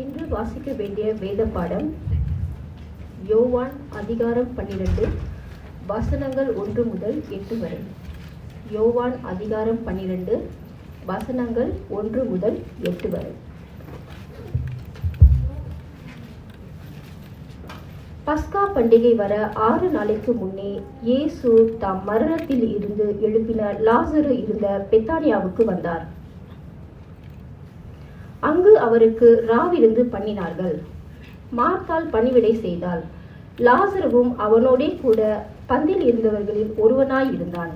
இன்று வாசிக்க வேண்டிய வேத பாடம் யோவான் அதிகாரம் 12 வசனங்கள் 1 முதல் 8 வரை. யோவான் அதிகாரம் 12 வசனங்கள் 1 முதல் 8 வரை. பஸ்கா பண்டிகை வர 6 நாளைக்கு முன்னே இயேசு தாம் மரணத்தில் இருந்து எழுப்பின லாசரு இருந்த பெத்தானியாவுக்கு வந்தார். அங்கு அவருக்கு ராவிருந்து பண்ணினார்கள். மார்த்தாள் பணிவிடை செய்தாள். லாசருவும் அவனோடே கூட பந்தில் இருந்தவர்களில் ஒருவனாய் இருந்தான்.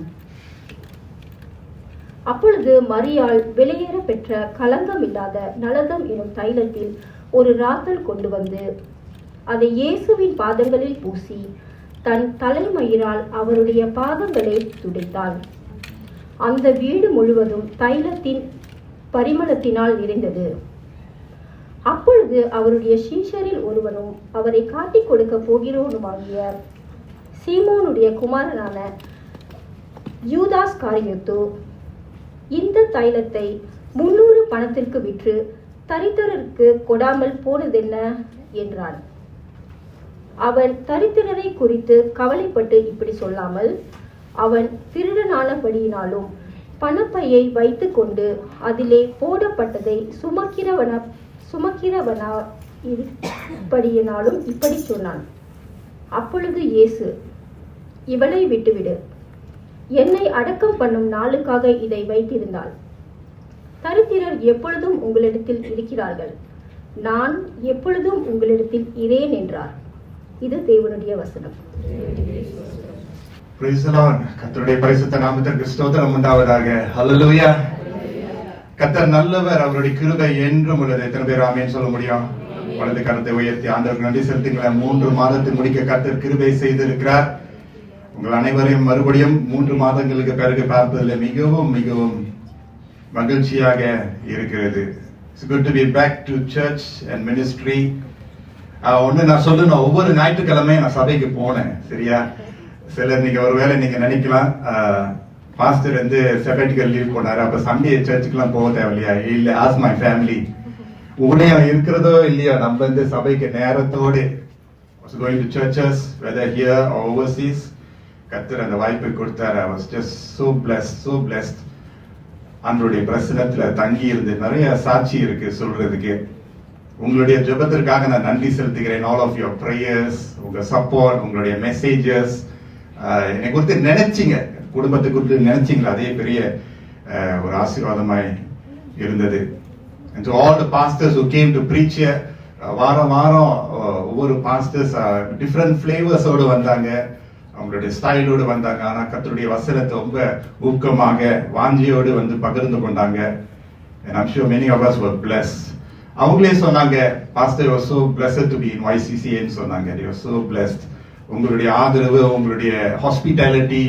அப்பொழுது மரியாள் விலையேற பெற்ற களங்கம் இல்லாத நலதம் எனும் தைலத்தில் ஒரு ராத்தல் கொண்டு வந்து அதை இயேசுவின் பாதங்களில் பூசி தன் தலைமயிரால் அவருடைய பாதங்களை துடைத்தாள். அந்த வீடு முழுவதும் தைலத்தின் பரிமளத்தினால் நிறைந்தது. அப்பொழுது அவருடைய சீஷரில் ஒருவனும் அவரை காட்டிக் கொடுக்க போகிறவனுமாகிய சீமோனுடைய குமாரனான யூதாஸ் காரியோத்து இந்த தைலத்தை 300 பணத்திற்கு விற்று தரித்திரருக்கு கொடாமல் போனதென்ன என்றான். அவன் தரித்திரரை குறித்து கவலைப்பட்டு இப்படி சொல்லாமல், அவன் திருடனானபடியினாலும் பணப்பையை வைத்து கொண்டு அதிலே போடப்பட்டதை சுமக்கிறவனாயிருப்படியினாலும் இப்படி சொன்னான். அப்பொழுது இயேசு, இவளை விட்டுவிடு, என்னை அடக்கம் பண்ணும் நாளுக்காக இதை வைத்திருந்தாள். தரித்திரர் எப்பொழுதும் உங்களிடத்தில் இருக்கிறார்கள், நான் எப்பொழுதும் உங்களிடத்தில் இரேன் என்றார். இது தேவனுடைய வசனம். கர்த்தருடைய பரிசுத்த நாமத்திற்கு ஸ்தோத்திரம் உண்டாவதாக. ஹல்லேலூயா. கர்த்தர் நல்லவர், அவருடைய கிருபை என்றும் உள்ளது. எத்தனை பேர் ஆமென் சொல்ல முடியும்? வலது கரத்தை உயர்த்தி ஆண்டவருக்கு நன்றி செலுத்துங்களேன். 3 மாதத்தில் முடிக்க கர்த்தர் கிருபை செய்திருக்கிறார். உங்கள் அனைவரையும் மறுபடியும் 3 மாதங்களுக்கு பிறகு பார்ப்பதில் மிகவும் மிகவும் மகிழ்ச்சியாக இருக்கிறது. It's good to be back to church and ministry. ஒன்று நான் சொல்லணும், ஒவ்வொரு ஞாயிற்றுக்கிழமையும் நான் சபைக்கு போனேன். சரியா? சிலர் நீங்க ஒருவேளை நீங்க நினைக்கலாம், பாஸ்டர் வந்து செபட்டிக்கல் லீவ் போனாரு, அப்ப சண்டே சர்ச்சுக்கெல்லாம் போக தேவையில்லையா? இல்ல, ஆஸ் மை ஃபேமிலி உடனே இருக்கிறதோ இல்லையோ, நம்ம வந்து சபைக்கு நேரத்தோடு going to churches whether here or overseas, கர்த்தர் அந்த வாய்ப்பை கொடுத்தாரு. I was just so blessed. அன்றைய பிரசனத்துல தங்கி இருந்து நிறைய சாட்சி இருக்கு சொல்றதுக்கு. உங்களுடைய ஜெபத்திற்காக நான் நன்றி செலுத்துகிறேன். ஆல் ஆஃப் யுவர் பிரேயர்ஸ், உங்க சப்போர்ட், உங்களுடைய மெசேஜஸ், என்னை குறித்து நினைச்சீங்க, குடும்பத்தை குறித்து நினைச்சீங்களா, அதே பெரிய ஒரு ஆசீர்வாதமாய் இருந்தது. And to all the pastors who came to preach here, வாரம் ஒவ்வொரு பாஸ்டர்ஸ் டிஃப்ரெண்ட் ஃபிளேவர்ஸோடு வந்தாங்க, அவங்களுடைய ஸ்டைலோடு வந்தாங்க. ஆனா கர்த்தருடைய வசனத்தை ரொம்ப ஊக்கமாக வாஞ்சியோடு வந்து பகிர்ந்து கொண்டாங்க. And I'm sure many of us were blessed. அவங்களே சொன்னாங்க, pastor was so blessed to be in YCCA ன்னு சொன்னாங்க. They were so blessed. உங்களுடைய ஆதரவு, உங்களுடைய hospitality,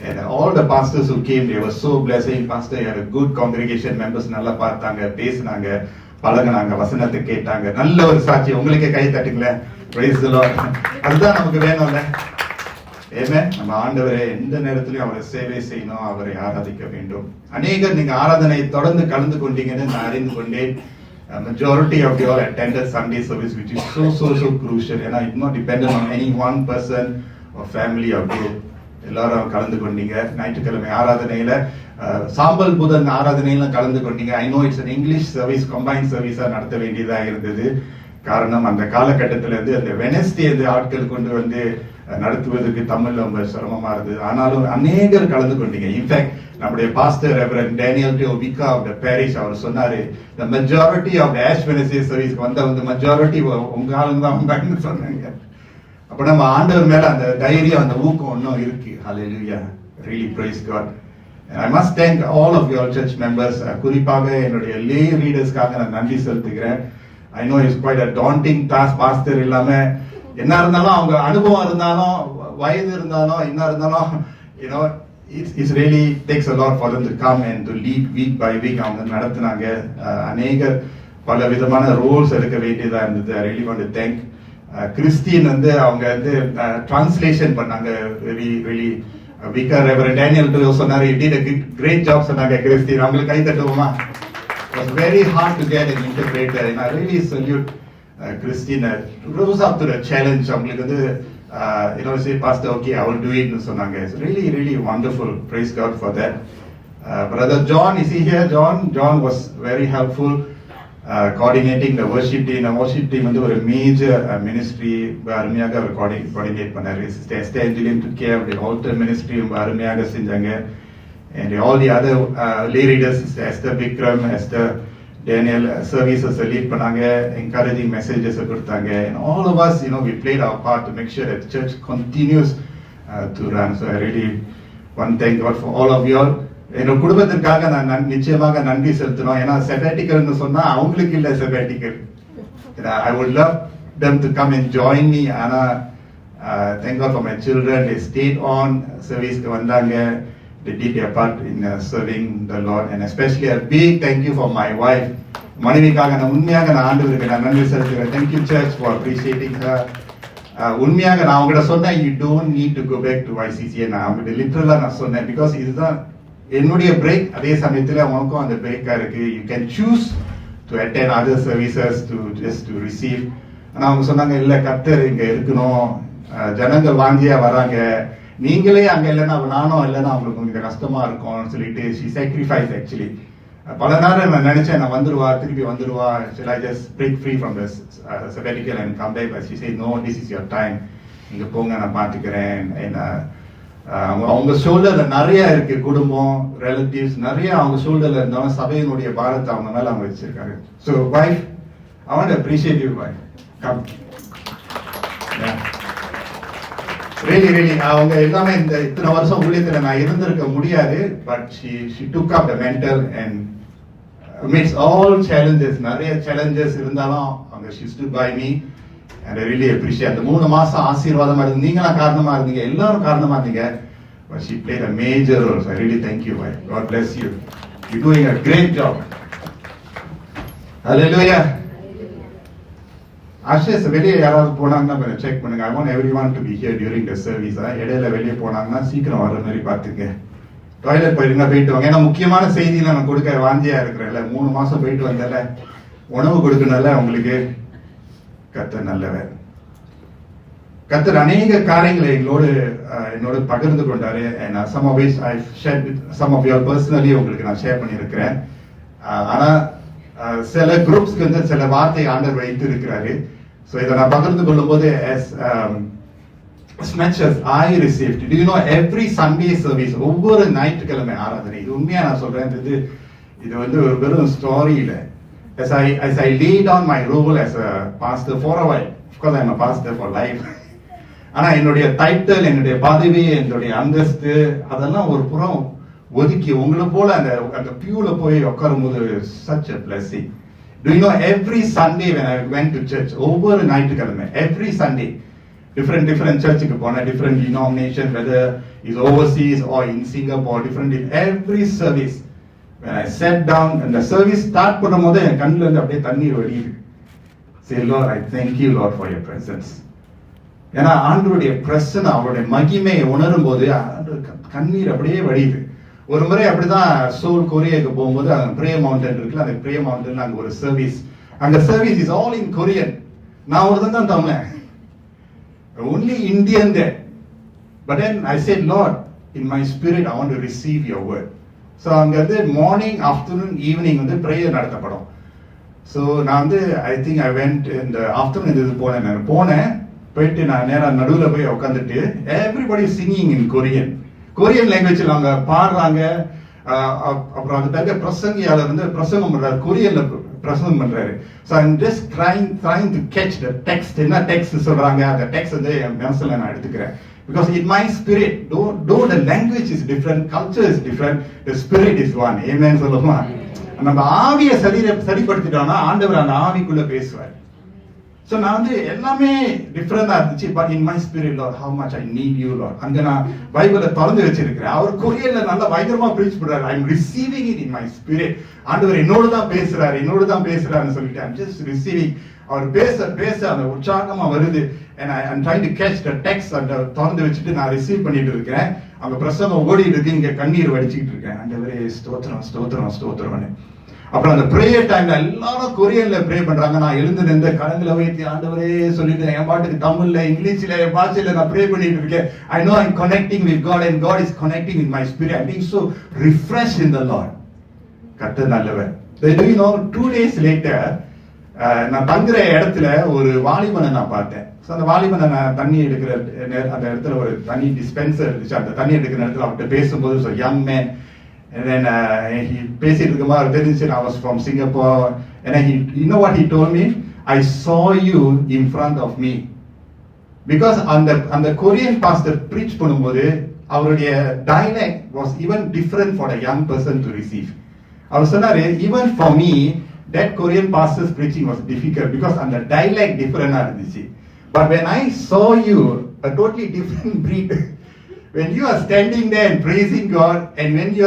and all the pastors who came, they were so blessed. Pastor, you had a good congregation, members நல்லா பார்த்தாங்க, பேசினாங்க, பழகினாங்க, வசனத்தை கேட்டாங்க. நல்ல ஒரு சாட்சி. உங்களுக்கே கை தட்டுங்களேன். Praise the Lord. அதுதான் நமக்கு வேணும்ல. ஆமென். நம்ம ஆண்டவரை எந்த நேரத்திலும் அவரை சேவை செய்யணும், அவரை ஆராதிக்க வேண்டும். அநேகர் நீங்க ஆராதனை தொடர்ந்து கலந்து கொண்டீங்கன்னு நான் அறிந்து கொண்டேன். Majority of you all attended Sunday service, which is so crucial. And it's not dependent on any one person or family or group. எல்லாரும் கலந்து கொண்டீங்க. ஞாயிற்றுக்கிழமை ஆராதனையில, சாம்பல் புதன் ஆராதனையில கலந்து கொண்டீங்க. I know it's an English service, combined service நடத்த வேண்டியதா இருந்தது. காரணம், அந்த காலகட்டத்தில இருந்து அந்த வெனஸ்டே ஆட்கள் கொண்டு வந்து நடத்துவதற்கு தமிழ்ல ரொம்ப சிரமமா இருந்தது. ஆனாலும் அநேகர் கலந்து கொண்டீங்க. இன்ஃபேக்ட் நம்முடைய pastor reverend Daniel vicar of the parish அவர் சொன்னாரு, the majority of the Ash Wednesday service வந்த மெஜாரிட்டி உங்க ஆளுங்க தான் வந்தாங்கன்னு சொன்னாங்க. அப்ப நம்ம ஆண்டவர் மேல அந்த தைரியம், அந்த ஊக்கம் இன்னும் இருக்கு. Hallelujah. Really praise God. And I must thank all of your church members. குறிப்பாக என்னுடைய lay readersக்காக நான் நன்றி செலுத்துகிறேன். I know it's quite a daunting task. Pastor இல்லாம என்ன இருந்தாலும், அவங்க அனுபவம் இருந்தாலும், வயது இருந்தாலும், என்ன இருந்தாலும், you know, it really takes a lot for them to come and to lead week by week. அவங்க நடத்துனாங்க. அநேகர் பல விதமான ரோல்ஸ் எடுக்க வேண்டியதா இருந்தது. I really want to thank Christian வந்து அவங்க வந்து டிரான்ஸ்லேஷன் பண்ணாங்க. really விகா ரெவரண்ட் டேனியல் சொன்னாரு, you did a great job சொன்னாங்க. கிறிஸ்டின், அவங்களுக்கு கை தட்டுவோமா? It was very hard to get an interpreter, and I really salute Christina. Rose up to the challenge. அவங்களுக்கு வந்து say, Pastor, okay, I will do it. சொன்னாங்க. It's really, really wonderful. Praise God for that. Brother John, is he here? John was very helpful. Coordinating the worship team. The worship team வந்து ஒரு major ministry அருமையாக அவர் coordinate பண்ணாரு. Sister Esther Angeline took care of the altar ministry அருமையாக செஞ்சாங்க. And all the other lay leaders, Sister Esther Vikram, Esther Daniel, services lead பண்ணாங்க, encouraging messages கொடுத்தாங்க. And all of us, we played our part to make sure that the church continues to run. So I really want to thank God for all of you all. என்னோட குடும்பத்திற்காக நான் நிச்சயமாக நன்றி செலுத்தணும். ஏன்னா செபேட்டிக்கல்னு சொன்னா அவங்களுக்கு இல்ல செபேட்டிக்கல். I would love them to come and join me. ஆனா thank God for my children. They stayed on service-க்கு வந்தாங்க. They did their part in serving the Lord, and especially a big thank you for my wife. மனைவிக்காக நான் உண்மையாக ஆண்டவருக்கு நான் நன்றி செலுத்துகிறேன். Thank you church for appreciating her. உண்மையாக நான் உங்ககிட்ட சொன்னேன், you don't need to go back to YCCA. நான் அவங்ககிட்ட லிட்டரலா நான் சொன்னேன், because இதுதான் என்னுடைய பிரேக். அதே சமயத்துல உனக்கும் அந்த பிரேக்கா இருக்கு. You can choose to attend other services to receive. ஆனா அவங்க சொன்னாங்க, இல்ல கர்த்தர் இங்க இருக்கணும், ஜனங்கள் வாங்கியா வராங்க, நீங்களே அங்க இல்லைன்னா நானும் இல்லைன்னா அவங்களுக்கு கொஞ்சம் கஷ்டமா இருக்கும்னு சொல்லிட்டு she sacrificed actually. பல நேரம் நான் நினைச்சேன் நான் திருப்பி வந்துடுவா, shall I just break free from this sabbatical and come back, but she said no, this is your time, இங்க போங்க நான் பாத்துக்கிறேன். அவங்க ஷோல்டர்ல நிறைய இருக்கு, குடும்பம், ரிலேட்டிவ்ஸ் நிறைய அவங்க ஷோல்டர்ல இருந்தாலும் சபையினுடைய பாரத்தை அவங்க மேல அவங்க வச்சிருக்காங்க. So wife, I want to appreciate you, wife. Come. Yeah. Really, அவங்க எல்லாமே இந்த இத்தனை வருஷம் ஊழியத்துல நான் இருந்திருக்க முடியாது, but she took up the mental and amidst all challenges, நிறைய challenges இருந்தாலும் அவங்க she stood by me, and I really appreciate. அந்த 3 மாசம் ஆசீர்வாதமா இருந்தீங்க, நீங்களாம் காரணமா இருந்தீங்க, எல்லாரும் காரணமா இருந்தீங்க, but she played a major role. So I really thank you, wife. God bless you. You're doing a great job. Hallelujah. Ashes வெளியே யாராவது போனாங்கன்னா கொஞ்சம் செக் பண்ணுங்க. I want everyone to be here during the service. இடையில வெளியே போனாங்கன்னா சீக்கிரம் வர மாதிரி பாத்துங்க. டாய்லெட் போயிட்டு வாங்க. ஏன்னா முக்கியமான செய்தியில நான் கொடுக்க வாஞ்சியா இருக்கிறேன்ல, 3 மாசம் போயிட்டு வந்தல, உணவு கொடுக்கணும்ல உங்களுக்கு. கர்த்தர் நல்லவர். கர்த்தர் அநேக காரியங்களை என்னோட பகிர்ந்து கொண்டாரு. And some of which I've shared with some of you personally, உங்களுக்கு நான் ஷேர் பண்ணியிருக்கிறேன். ஆனா சில குரூப்ஸ்க்கு வந்து சில வார்த்தை ஆண்டவர் வைத்து இருக்கிறாரு. So இதை நான் பகிர்ந்து கொள்ளும் போது as much as I received, do you know every Sunday service, ஒவ்வொரு ஞாயிற்றுக்கிழமை ஆராதனை, இது உண்மையா நான் சொல்றேன், இது வந்து ஒரு வெறும் ஸ்டோரி இல்ல. As I laid on my role as a pastor for a while, of course I'm a pastor for life. ஆனா என்னுடைய டைட்டில், என்னுடைய பதவி, என்னுடைய அந்தஸ்து அதெல்லாம் ஒரு புறம் ஒதுக்கி உங்களை போல அந்த பியூல போய் உட்காரும் போது such a blessing. Do you know every Sunday when I went to church, ஒவ்வொரு ஞாயிற்றுக்கிழமை, every Sunday different churchக்கு போன, different denomination, whether is overseas or in Singapore, different every service, when I sat down and the service start பண்ணும்போது என் கண்ணுல இருந்து அப்படியே தண்ணீர் வடியுது. Say Lord, I thank you Lord for your presence. ஏன்னா ஆண்டவருடைய பிரசன்ன, அவருடைய மகிமையை உணரும் போது கண்ணீர் அப்படியே வடியுது. ஒரு முறை அப்படிதான் சோல் கொரியாக்கு போகும்போது அங்க பிரே மவுண்டன் இருக்குல்ல, அந்த பிரே மவுண்டன்ல அங்க ஒரு சர்வீஸ், அங்க service is all in Korean. நான் ஒருத்தன் தான் தமிழன், only Indian there, but then I said Lord, in my spirit I want to receive your word. So அங்க வந்து மார்னிங், ஆஃப்டர்நூன், ஈவினிங் வந்து பிரேயர் நடத்தப்படும். So நான் வந்து I think I went in the afternoon, இது போனேன், போயிட்டு நான் நேரா நடுவுல போய் உட்காந்துட்டு everybody singing in கொரியன் லாங்குவேஜ்ல அவங்க பாடுறாங்க. அப்புறம் அது பேர் பிரசங்கியாளர் வந்து பிரசங்கம் பண்றாரு, கொரியன்ல பிரசங்கம் பண்றாரு. So I'm just trying to catch the text. என்ன டெக்ஸ்ட் சொல்றாங்க, அந்த டெக்ஸ்ட் வந்து என் மனசுல நான் எடுத்துக்கிறேன். Because in my spirit, though the language is different, culture is different, the spirit is one. Amen சொல்லுமா? நம்ம ஆவியை சரிப்படுத்திட்டோம்னா ஆண்டவர் அந்த ஆவிக்குள்ள பேசுவார். So நான் வந்து எல்லாமே டிஃபரெண்டா இருந்துச்சு, but in my spirit Lord, how much I need you Lord. அங்க நான் பைபிளை திறந்து வச்சிருக்கிறேன். அவர் கொரியன்ல நல்லா பயங்கரமா பிரீச் பண்றாரு. I'm receiving it in my spirit. ஆண்டவர் என்னோட தான் பேசுறாருன்னு சொல்லிட்டு I'm just receiving. அவர் பேச அந்த உற்சாகமா வருது. And I'm trying to catch the text. அந்த திறந்து வச்சுட்டு நான் ரிசீவ் பண்ணிட்டு இருக்கிறேன். அங்க பிரசங்கம் ஓடிட்டு இருக்கு, இங்க கண்ணீர் வடிச்சுக்கிட்டு இருக்கேன். ஆண்டவரே ஸ்தோத்திரம். அப்புறம் அந்த பிரேயர் டைம்ல எல்லாரும் கொரியன்ல ப்ரே பண்றாங்க. நான் எழுந்து நின்ற கரங்களை வைத்து ஆண்டவரே சொல்லிட்டு என் பாட்டுக்கு தமிழ்ல இங்கிலீஷ்ல என் பாஷையில நான் ப்ரே பண்ணிட்டு இருக்கேன். I know I'm connecting with God and God is connecting with my spirit. I'm being so refreshed in the Lord. கர்த்தர் நல்லவர். Do you know 2 days later நான் தங்குற இடத்துல ஒரு வாலிபனை நான் பார்த்தேன். அந்த வாலிபனை நான் தண்ணி எடுக்கிற அந்த இடத்துல ஒரு தண்ணி டிஸ்பென்சர் இருந்துச்சு. அந்த தண்ணி எடுக்கிற இடத்துல அவர்கிட்ட பேசும்போது young man, and then he பேசிட்டு இருக்கும்போது தெரிஞ்சு I was from Singapore, and then you know what he told me? I saw you in front of me. Because அந்த Korean pastor preach பண்ணும்போது அவருடைய dialect was even different for the young person to receive. அவர் சொன்னாரு, even for me that Korean pastor's preaching was difficult because அந்த dialect different இருந்துச்சு. But when I saw you, a totally different breed. When you are standing there and praising God, and when you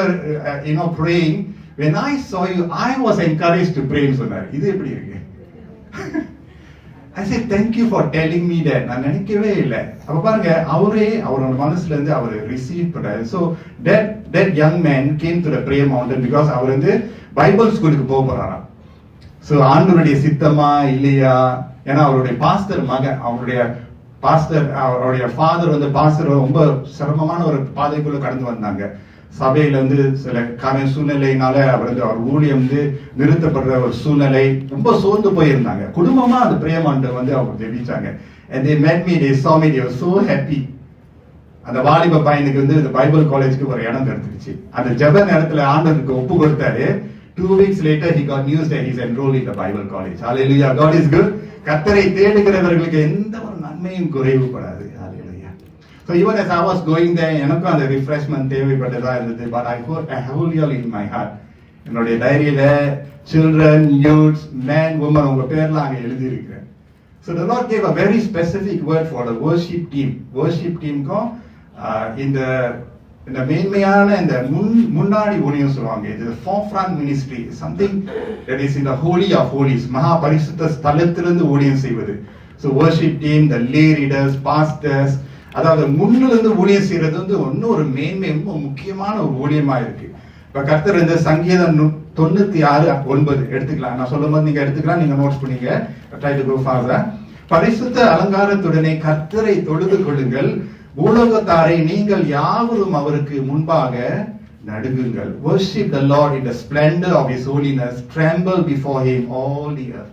are praying, when I saw you, I was encouraged to pray. சொன்னார். இது எப்படி இருக்கு? I said thank you for telling me that. நான் நினைக்கவே இல்லை. அப்ப பாருங்க, அவரோட மனசுல இருந்து அவர் ரிசீவ் பண்ணாரு. So that young man came to the prayer mountain because அவர் வந்து பைபிள் ஸ்கூலுக்கு போறாராம். So ஆண்டவருடைய சித்தமா இல்லையா, ஏன்னா அவருடைய பாஸ்டர் மகன், அவருடைய ஃபாதர் வந்து பாஸ்டர் ரொம்ப சிரமமான ஒரு பாதைக்குள்ள கடந்து வந்தாங்க. சபையில வந்து சில சூழ்நிலையினால அவர் ஊழியம் வந்து நிறுத்தப்படுற ஒரு சூழ்நிலை, ரொம்ப சோர்ந்து போயிருந்தாங்க. குடும்பமா அந்த பிரேமாண்ட வந்து அவர் ஜெபிச்சாங்க. And they met me, they saw me, they were so happy. அந்த வாலிப பையனுக்கு வந்து இந்த பைபிள் காலேஜ்க்கு ஒரு இடம் கிடைச்சிருச்சு. அந்த ஜெப நேரத்துல ஆண்டவருக்கு ஒப்பு கொடுத்தாரு. 2 weeks later he got news that he's enrolled in the Bible college. Hallelujah, God is good. கர்த்தரை தேடுகிறவர்களுக்கு எந்த ஒரு நன்மையும் குறைவுபடாது. Hallelujah. So even as I was going there, எனக்கும் அந்த ரிஃப்ரெஷ்மென்ட் தேவைப்பட்டதா இருந்தது. But I hold you in my heart. என்னுடைய டைரியில children, youths, men, women உங்க பேர்லாம் அங்க எழுதி இருக்கிறேன். So the Lord gave a very specific word for the worship team. Worship teamக்கும் இந்த மேன்மையான இந்த முன்னாடி ஊழியம் சொல்லுவாங்க. இது forefront ministry, something that is in the holy of holies, மகா பரிசுத்த ஸ்தலத்திலிருந்து ஊழியம் செய்வது. So worship team, the lay leaders, pastors, அதாவது முன்னிலிருந்து ஊழியம் செய்யறது வந்து இன்னொரு மேன்மை, ரொம்ப முக்கியமான ஒரு ஊழியமா இருக்கு. இப்ப கர்த்தர் இந்த சங்கீதம் 96:9 எடுத்துக்கலாம். நான் சொல்லும் போது நீங்க எடுத்துக்கலாம், நீங்க நோட்ஸ் பண்ணீங்க. Try to go faster. பரிசுத்த அலங்காரத்துடனே கர்த்தரை தொழுது கொள்ளுங்கள், உலகத்தாரை நீங்கள் யாவரும் அவருக்கு முன்பாக நடுங்குங்கள். Worship the Lord in the splendor of His holiness, tremble before Him all the earth.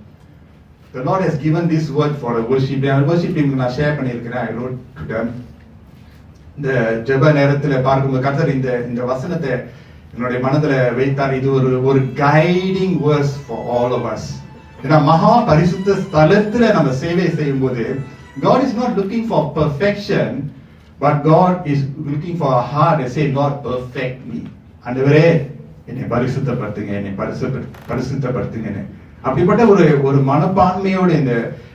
The Lord has given this word for a worship day. Worship team நான் share பண்ணியிருக்கிறேன். I wrote to them. இந்த ஜெப நேரத்துல பார்க்கும்போது கர்த்தர் இந்த வசனத்தை என்னுடைய மனதுல வைத்தார். இது ஒரு guiding verse for all of us. ஏன்னா மகா பரிசுத்த ஸ்தலத்துல நம்ம சேவை செய்யும் போது God is not looking for perfection, but God is looking for a heart that say, Lord, perfect me. ஆண்டவரே என்னை பரிசுத்தப்படுத்துங்க, என்னை பரிசுத்தப்படுத்துங்க. அப்படிப்பட்ட ஒரு மனப்பான்மையோடு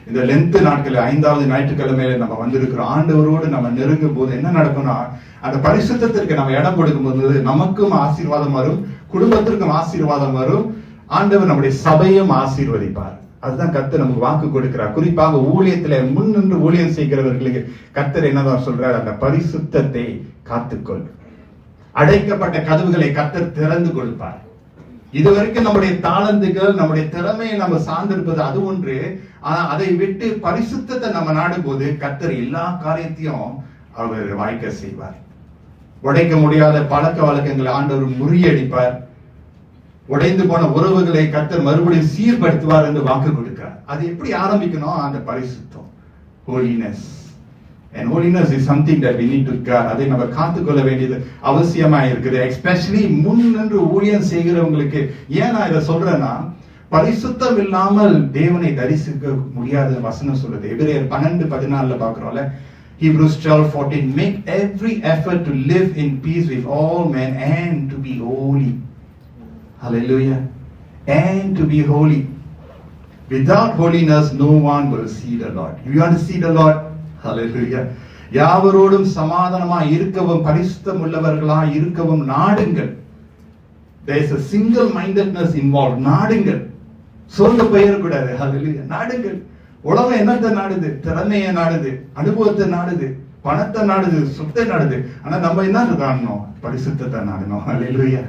இந்த லென்த் நாட்கள் 5வது ஞாயிற்றுக்கிழமையில நம்ம வந்திருக்கிறோம். ஆண்டவரோடு நம்ம நெருங்கும் போது என்ன நடக்கும்னா, அந்த பரிசுத்தத்திற்கு நம்ம இடம் கொடுக்கும் போது நமக்கும் ஆசீர்வாதம் வரும், குடும்பத்திற்கும் ஆசீர்வாதம் வரும், ஆண்டவர் நம்முடைய சபையும் ஆசீர்வதிப்பார். அதுதான் கர்த்தர் நமக்கு வாக்கு கொடுக்கிறார். குறிப்பாக ஊழியத்துல முன்னின்று ஊழியம் செய்கிறவர்களுக்கு கர்த்தர் என்னதான் சொல்றார்? அந்த பரிசுத்தத்தை காத்துக்கொள். அடைக்கப்பட்ட கதவுகளை கர்த்தர் திறந்து கொடுப்பார். இதுவரைக்கும் நம்முடைய தாளந்துகள், நம்முடைய திறமையை நம்ம சார்ந்திருப்பது அது ஒன்று. ஆனா அதை விட்டு பரிசுத்தத்தை நம்ம நாடும் போது கர்த்தர் எல்லா காரியத்தையும் அவர் வாய்க்க செய்வார். உடைக்க முடியாத பழக்க வழக்கங்களை ஆண்டவர் முறியடிப்பார். உடைந்து போன உறவுகளை கர்த்தர் மறுபடியும் சீர்படுத்துவார் என்று வாக்கு கொடுக்கிறார். அது எப்படி ஆரம்பிக்கணும்? அந்த பரிசுத்தம், holiness. And holiness is something that we need to guard. அதை நம்ம காத்துக்கொள்ள வேண்டியது அவசியமா இருக்குது. எஸ்பெஷலி முன் நின்று ஊழியம் செய்கிறவங்களுக்கு. ஏன் நான் இதை சொல்றேன்னா, பரிசுத்தம் இல்லாமல் தேவனை தரிசிக்க முடியாத வசனம் சொல்லுது. எபிரேயர் 12:14 பாக்குறோம்ல. Hebrews 12:14 make every effort to live in peace with all men and to be holy. Hallelujah. And to be holy. Without holiness no one will see the Lord. If you want to see the Lord, hallelujah, யாவரோடும் சமாதானமா இருக்கவும் பரிசுத்தம் உள்ளவர்களா இருக்கவும் நாடுங்கள். There is a single mindedness involved. நாடுங்கள், சோர்ந்து போயிடக்கூடாது. hallelujah, நாடுங்கள். உலகம் என்னத்தை நாடுது? திறமையை நாடுது, அனுபவத்தை நாடுது, பணத்தை நாடுது, சொத்தை நாடுது. ஆனா நம்ம என்ன நாடணும்? பரிசுத்தத்தை நாடணும். hallelujah.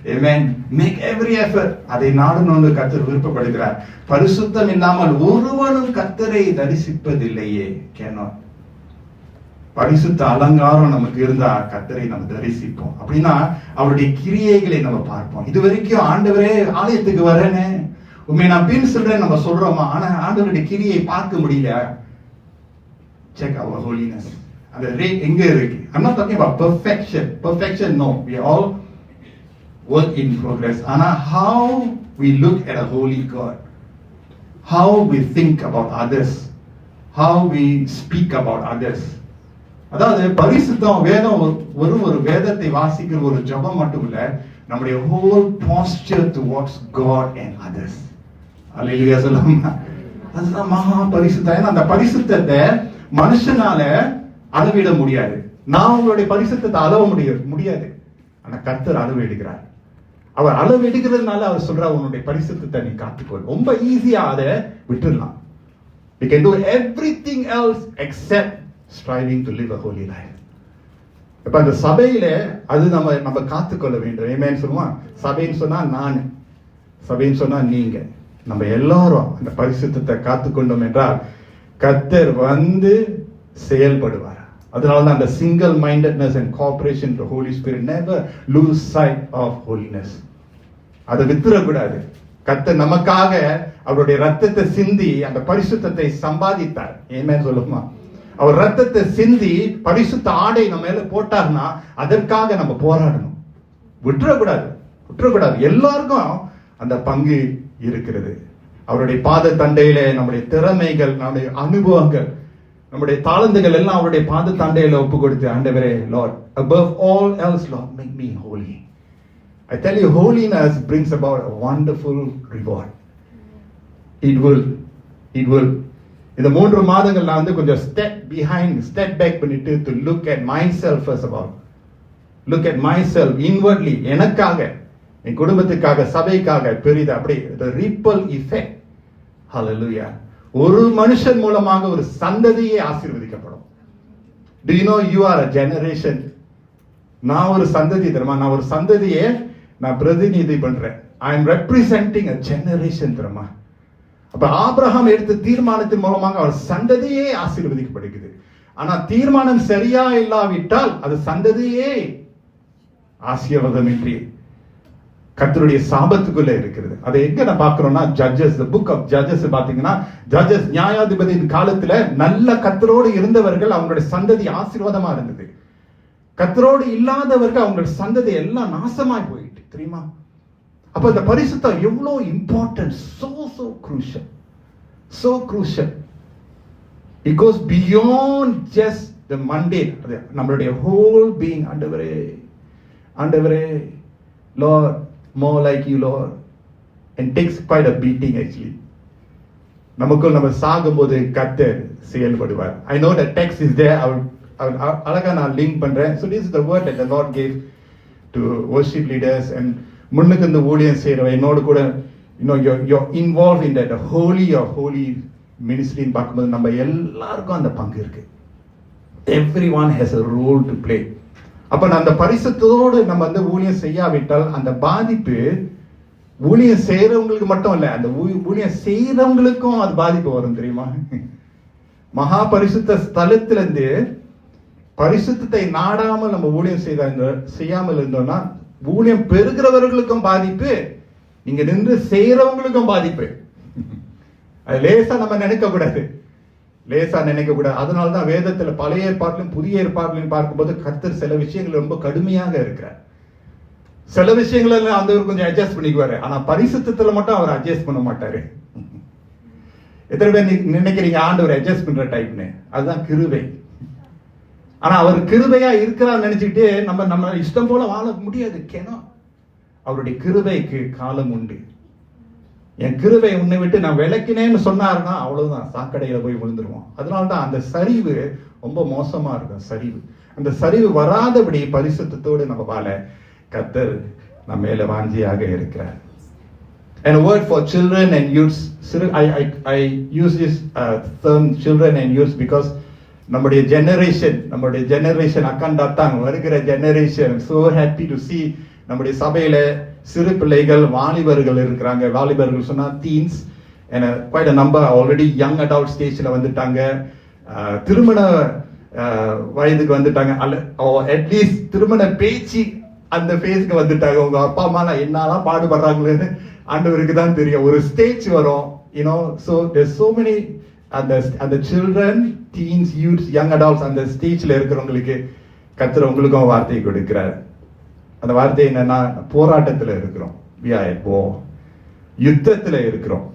Amen. Make every effort. அதை நாடணும்னு கர்த்தர் விருப்பப்படுகிறார். பரிசுத்தம் இல்லாமல் ஒருவனும் கர்த்தரை தரிசிப்பதில்லையே. cannot. பரிசுத்த அலங்காரம் நமக்கு இருந்தா கர்த்தரை நம்ம தரிசிப்போம். அப்படின்னா அவருடைய கிரியைகளை நம்ம பார்ப்போம். இது வரைக்கும் ஆண்டவரே ஆலயத்துக்கு வரேன்னு உண்மை நான் பின் சொல்றேன் நம்ம சொல்றோமா, ஆனா ஆண்டவருடைய கிரியை பார்க்க முடியல. Check our holiness. அந்த ரேட் எங்க இருக்கு? I'm not talking about perfection. Perfection, no. We all work in progress. ஆனா how we look at a holy God, how we think about others, how we speak about others. அதாவது பரிசுத்தம் வேதம் ஒரு வேதத்தை வாசிக்கிற ஒரு ஜபம் மட்டும் இல்ல, நம்முடைய whole posture towards God and others. அல்லேலூயா சொல்லுங்க. அதுதான் மகா பரிசுத்தம். ஏன்னா அந்த பரிசுத்தத்தை மனுஷனால அளவிட முடியாது. நான் உங்களுடைய பரிசுத்தத்தை அளவ முடியாது. ஆனா கர்த்தர் அளவு எடுக்கிறார். அவர் அளவு எடுக்கிறதுனால அவர் சொல்றார், உன்னுடைய பரிசுத்தத்தை நீ காத்துக்கொள். ரொம்ப ஈஸியா அதை விட்டுடலாம். We can do everything else except striving to live a holy life. இப்ப அந்த சபையில அது நம்ம காத்துக்கொள்ள வேண்டும். ஏமேன் சொல்லுவான். சபைன்னு சொன்னா நான், சபைன்னு சொன்னா நீங்க, நம்ம எல்லாரும் அந்த பரிசுத்தத்தை காத்துக்கொண்டோம் என்றால் கர்த்தர் வந்து செயல்படுவார். அதனாலதான் அந்த single mindedness and cooperation to Holy Spirit, never lose sight of holiness. அதை வித்துறக்கூடாது. கர்த்தர் நமக்காக அவருடைய ரத்தத்தை சிந்தி அந்த பரிசுத்தத்தை சம்பாதித்தார். ஏமேன் சொல்லுமா. அவர் ரத்தத்தை சிந்தி பரிசுத்த ஆடை நம்ம மேல போட்டார்னா அதற்காக நம்ம போராடணும். விட்டுறக்கூடாது. எல்லாருக்கும் அந்த பங்கு இருக்கிறது. அவருடைய பாத தண்டையில நம்முடைய திறமைகள், நம்முடைய அனுபவங்கள், நம்முடைய தாளந்துகள் எல்லாம் அவருடைய பாத தண்டையில ஒப்பு கொடுத்து, ஆண்டவரே, Lord, above all else, Lord, make me holy. I tell you, holiness brings about a wonderful reward. It will. இந்த 3 மாதங்கள் நான் வந்து கொஞ்சம் step back பண்ணிட்டு to look at myself first of all. Look at myself inwardly. எனக்காக, என் குடும்பத்துக்காக, சபைக்காக பெரிதா அப்படி the ripple effect. Hallelujah. ஒரு மனுஷன் மூலமாக ஒரு சந்ததியே ஆசீர்வதிக்கப்படும். Do you know you are a generation? நான் ஒரு சந்ததி தெரியுமா? நான் ஒரு சந்ததியை நான் பிரதிநிதி பண்றேன். I am representing a generation தெரியுமா? அப்ப ஆபிரகாம் எடுத்த தீர்மானத்தின் மூலமாக அவர் சந்ததியே ஆசீர்வதிக்கப்படுகிறது. ஆனா தீர்மானம் சரியா இல்லாவிட்டால் அது சந்ததியே ஆசீர்வாதமின்றி கர்த்தருடைய சாபத்துக்குள்ள இருக்கிறது. அதை எங்க நான் பாக்குறோம்னா judges, the book of Judges பாத்தீங்கன்னா, ஜட்ஜஸ் நியாயாதிபதியின் காலத்துல நல்ல கர்த்தரோடு இருந்தவர்கள் அவங்களுடைய சந்ததி ஆசீர்வாதமா இருந்தது. கர்த்தரோடு இல்லாதவர்கள் அவங்களுடைய சந்ததி எல்லாம் நாசமாய் போயிட்டு தெரியுமா? அப்ப இந்த பரிசுத்தம் எவ்வளவு important, so crucial. It goes beyond just the mundane. நம்மளுடைய whole being. ஆண்டவரே, Lord, more like you, Lord. And takes quite a beating actually. நமக்குள் நம்ம சாகும்போது கர்த்தர் செயல்படுவார். I know the text is there. அழகா நான் லிங்க் பண்றேன். So this is the word that the Lord gave to worship leaders and முன்னுக்கு இந்த ஊழியம் செய்யறவ என்னோடு கூட you're involved in that holy ministry ன்னு பார்க்கும்போது நம்ம எல்லாருக்கும் அந்த பங்கு இருக்கு. Everyone has a role to play. அப்ப அந்த பரிசுத்தோடு நம்ம வந்து ஊழியம் செய்யாவிட்டால் அந்த பாதிப்பு ஊழியம் செய்யறவங்களுக்கு மட்டும் இல்ல, அந்த ஊழியம் செய்யறவங்களுக்கும் அது பாதிப்பு வரும் தெரியுமா? மகா பரிசுத்த ஸ்தலத்திலிருந்து பரிசுத்தத்தை நாடாமல் நம்ம ஊழியம் செய்யாமல் இருந்தோம்னா ஊழியம் பெறுகிறவர்களுக்கும் பாதிப்பு, நீங்க நின்று செய்யறவங்களுக்கும் பாதிப்பு. அது லேசா நம்ம நினைக்க கூடாது. அதனாலதான் வேதத்துல பழைய ஏற்பாட்டிலும் புதிய ஏற்பாட்டிலும் பார்க்கும்போது கர்த்தர் சில விஷயங்கள் ரொம்ப கடுமையாக இருக்கிறார். சில விஷயங்கள் எல்லாம் அந்த கொஞ்சம் அட்ஜஸ்ட் பண்ணிக்குவாரு. ஆனா பரிசுத்தத்துல மட்டும் அவர் அட்ஜஸ்ட் பண்ண மாட்டாரு. எத்தனை பேர் நினைக்கிறீங்க ஆண்டவர் அட்ஜஸ்ட் பண்ற டைப்னு? அதுதான் கிருபை. ஆனா அவர் கிருபையா இருக்கிறார் நினைச்சுக்கிட்டு நம்ம இஷ்டம் போல வாழ முடியாது. அவருடைய கிருபைக்கு காலம் உண்டு. என் கிருபை உன்னை விட்டு நான் விளக்கினேன்னு சொன்னாருன்னா அவ்வளவுதான், சாக்கடையில போய் விழுந்துருவோம். அதனால்தான் அந்த சரிவு ரொம்ப மோசமா இருக்கும். சரிவு, அந்த சரிவு வராதபடி பரிசுத்தத்தோடு நம்ம வாழ கர்த்தர் நம்ம மேல வாஞ்சியாக இருக்கிறார். And a word for children and youths. I use this term children and youths because நம்முடைய ஜெனரேஷன் அக்கண்டாத்தான் வருகிற generation so happy to see நம்முடைய சபையில சிறு பிள்ளைகள் வாலிபர்கள் இருக்கிறாங்க. வாலிபர்கள் சொன்னா teens, quite a number already young adult ஸ்டேஜ்ல வந்துட்டாங்க. திருமண வயதுக்கு வந்துட்டாங்க, அட்லீஸ்ட் திருமண பேச்சு அந்த பேஸ்க்கு வந்துட்டாங்க. உங்க அப்பா அம்மா என்னதான் பாடுபடுறாங்களேன்னு ஆண்டவருக்கு தான் தெரியும். ஒரு ஸ்டேஜ் வரும், so there's so many அந்த children, teens, youths, young adults அந்த ஸ்டேஜ்ல இருக்கிறவங்களுக்கு கர்த்தர் உங்களுக்கும் வார்த்தை கொடுக்கிறார். அந்த வார்த்தை என்னன்னா, போராட்டத்துல இருக்கிறோம், we are at war, யுத்தத்துல இருக்கிறோம்.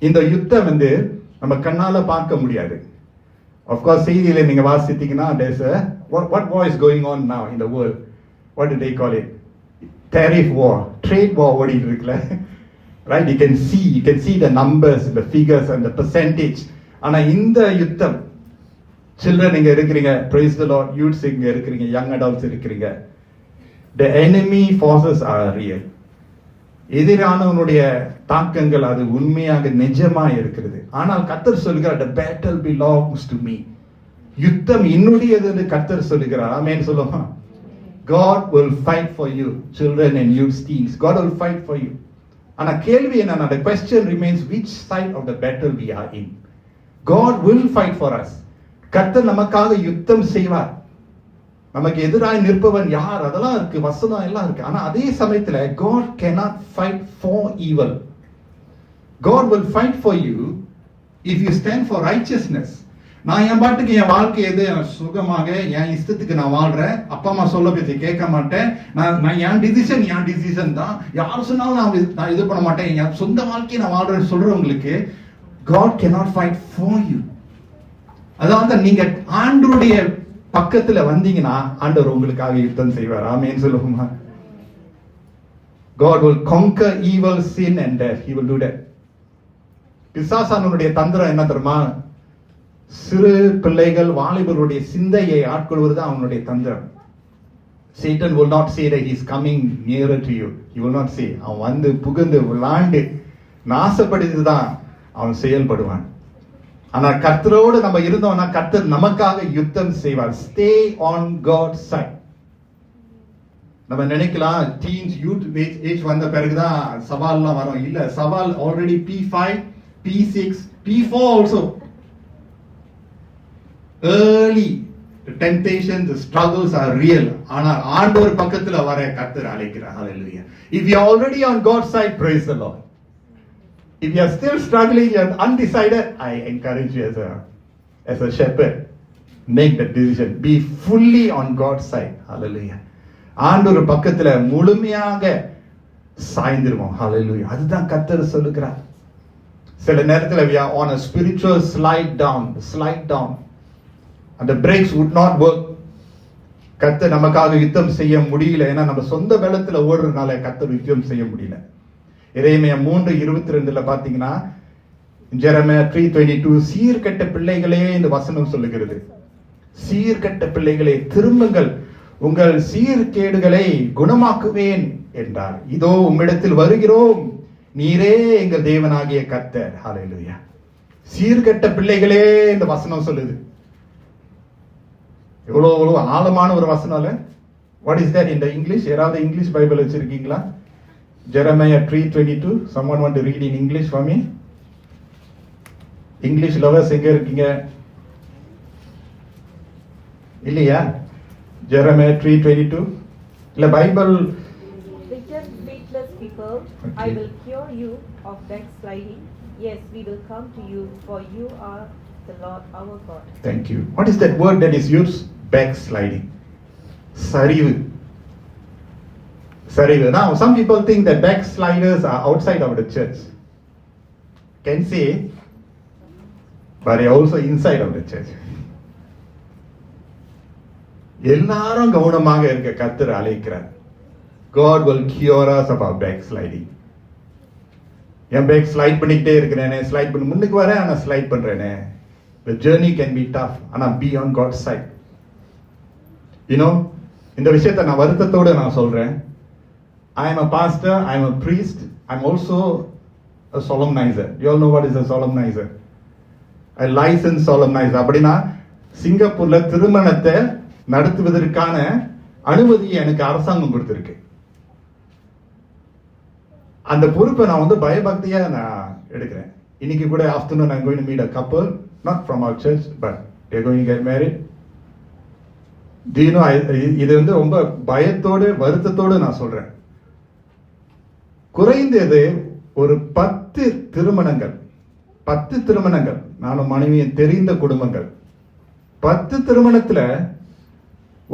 இந்த யுத்தம் நம்ம கண்ணால பார்க்க முடியாது. Of course செய்தியில நீங்க வாசித்தீங்கன்னா there's a what war is going on now in the world? What do they call it? Tariff war, trade war ஓடிட்டு இருக்குல்ல, right? You can see the numbers, the figures and the percentage. ஆனா இந்த யுத்தம், children இங்க இருக்கிறீங்க, praise the Lord, youths இங்க இருக்கிறீங்க, young adults இருக்கிறீங்க, the enemy forces are real. எதிரானவனுடைய தாக்கங்கள் அது உண்மையாக நிஜமா இருக்கிறது. ஆனால் கர்த்தர் சொல்கிறார், the battle belongs to me. யுத்தம் என்னுடையது என்று கர்த்தர் சொல்கிறார். ஆமென் சொல்லுமா? God will fight for you, children and youth, teens. God will fight for you. ஆனா கேள்வி என்னன்னா, the question remains, which side of the battle we are in? God will fight for us. கர்த்தர் நமக்காக யுத்தம் செய்வார். நமக்கு எதிராக நிற்பவன் யார் அதெல்லாம் இருக்கு, வசனம் எல்லாம் இருக்கு. ஆனா அதே சமயத்துல God cannot fight for evil. God will fight for you if you stand for righteousness. நான் என் பாட்டுக்கு என் வாழ்க்கை எது சுகமாக என் இஷ்டத்துக்கு நான் வாழ்றேன், அப்பா அம்மா சொல்ல பேசி கேட்க மாட்டேன், நான் என் டிசிஷன் தான், யார் சொன்னாலும் நான் இது பண்ண மாட்டேன், என் சொந்த வாழ்க்கையை நான் வாழ்றேன்னு சொல்றவங்களுக்கு God cannot fight for you. அதாவது நீங்க ஆண்டவருடைய பக்கத்துல வந்தீங்கன்னா ஆண்டவர் உங்களுக்காக யுத்தம் செய்வார். ஆமென் சொல்லுமா? God will conquer evil, sin and death. He will do that. பிசாசானுடைய தந்திரம் என்ன தெரியுமா? சிறு பிள்ளைகள் வாலிபர்களுடைய சிந்தையை ஆட்கொள்வது அவனுடைய தந்திரம். Satan will not say that he is coming nearer to you. He will not say. அவன் வந்து புகுந்து விளாண்டு நாசப்படுத்திதான் அவன் செயல்படுவான். ஆனா கர்த்தரோடு நம்ம இருந்தோம்னா கர்த்தர் நமக்காக யுத்தம் செய்வார். Stay on God's side. நம்ம நினைக்கலாம் டீன்ஸ் யூத் ஏஜ் வந்த பிறகுதான் சவால்லாம் வரும். இல்ல, சவால் already P5, P6, P4 also. Early the temptations, the struggles are real. ஆனா ஆண்டவர் பக்கத்துல வர கர்த்தர் அழைக்கிறார். Hallelujah. If you are already on God's side, praise the Lord. If you are still struggling, you are undecided, I encourage you as a shepherd, make that decision. Be fully on God's side. Hallelujah. ஆண்டவர் பக்கத்துல முழுமையாக சாய்ந்திருவோம். Hallelujah. அதுதான் கர்த்தர் சொல்லுகிறார். சில நேரத்துல we are on a spiritual slide down. And the brakes would not work. கர்த்தர் நமக்காக யுத்தம் செய்ய முடியல. ஏன்னா நம்ம சொந்த பலத்துல ஓடுறதுனால கர்த்தர் யுத்தம் செய்ய முடியல. எரேமியா 3:22 பாத்தீங்கன்னா, ஜெரமியா 3:22, சீர்கெட்ட பிள்ளைகளே இந்த வசனம் சொல்லுகிறது. சீர்கெட்ட பிள்ளைகளே திரும்புங்கள், உங்கள் சீர்கேடுகளை குணமாக்குவேன் என்றார். இதோ உம்மிடத்தில் வருகிறோம், நீரே எங்கள் தேவனாகிய கர்த்தர். ஹல்லேலூயா. சீர்கெட்ட பிள்ளைகளே இந்த வசனம் சொல்லுது. எவ்வளவு ஆழமான ஒரு வசனம் இல்ல? What is that in the English? யாராவது இங்கிலீஷ் பைபிள் வச்சிருக்கீங்களா? Jeremiah 3:22. Someone want to read in English for me? English lovers எங்க இருக்கீங்க? இல்லையா? Jeremiah 3:22. இல்ல Bible. Wicked, faithless people, Okay. I will cure you of backsliding. Yes, we will come to you, for you are the Lord our God. Thank you. What is that word that is used? Backsliding. சரிவு. Now, some people think that backsliders are outside of the church. Can say, but they are also inside of the church. எல்லாரும் கவனமாக இருக்க கர்த்தர் அழைக்கிறார். God will cure us of our backsliding. என் back slide பண்ணிக்கிட்டே இருக்கிறேனே, slide பண்ணி முன்னுக்கு வரேன் ஆனா ஸ்லைட் பண்றேனே. The journey can be tough, ஆனா be on God's side. இந்த விஷயத்தை நான் வருத்தத்தோடு நான் சொல்றேன். I am a pastor, I am a priest, I am also a solemnizer. You all know what is a solemnizer? A licensed solemnizer. அப்படின்னா சிங்கப்பூர்ல திருமணத்தை நடத்துவதற்கான அனுமதியை எனக்கு அரசாங்கம் கொடுத்திருக்கு. அந்த பொறுப்பை நான் வந்து பயபக்தியா நான் எடுக்கிறேன். இன்னைக்கு கூட afternoon I'm going to meet a couple, not from our church, but they're going to get married. Do you know, இது வந்து ரொம்ப பயத்தோடு வருத்தத்தோடு நான் சொல்றேன். குறைந்தது ஒரு 10 திருமணங்கள், நானும் மனைவியும் தெரிந்த குடும்பங்கள், 10 திருமணத்துல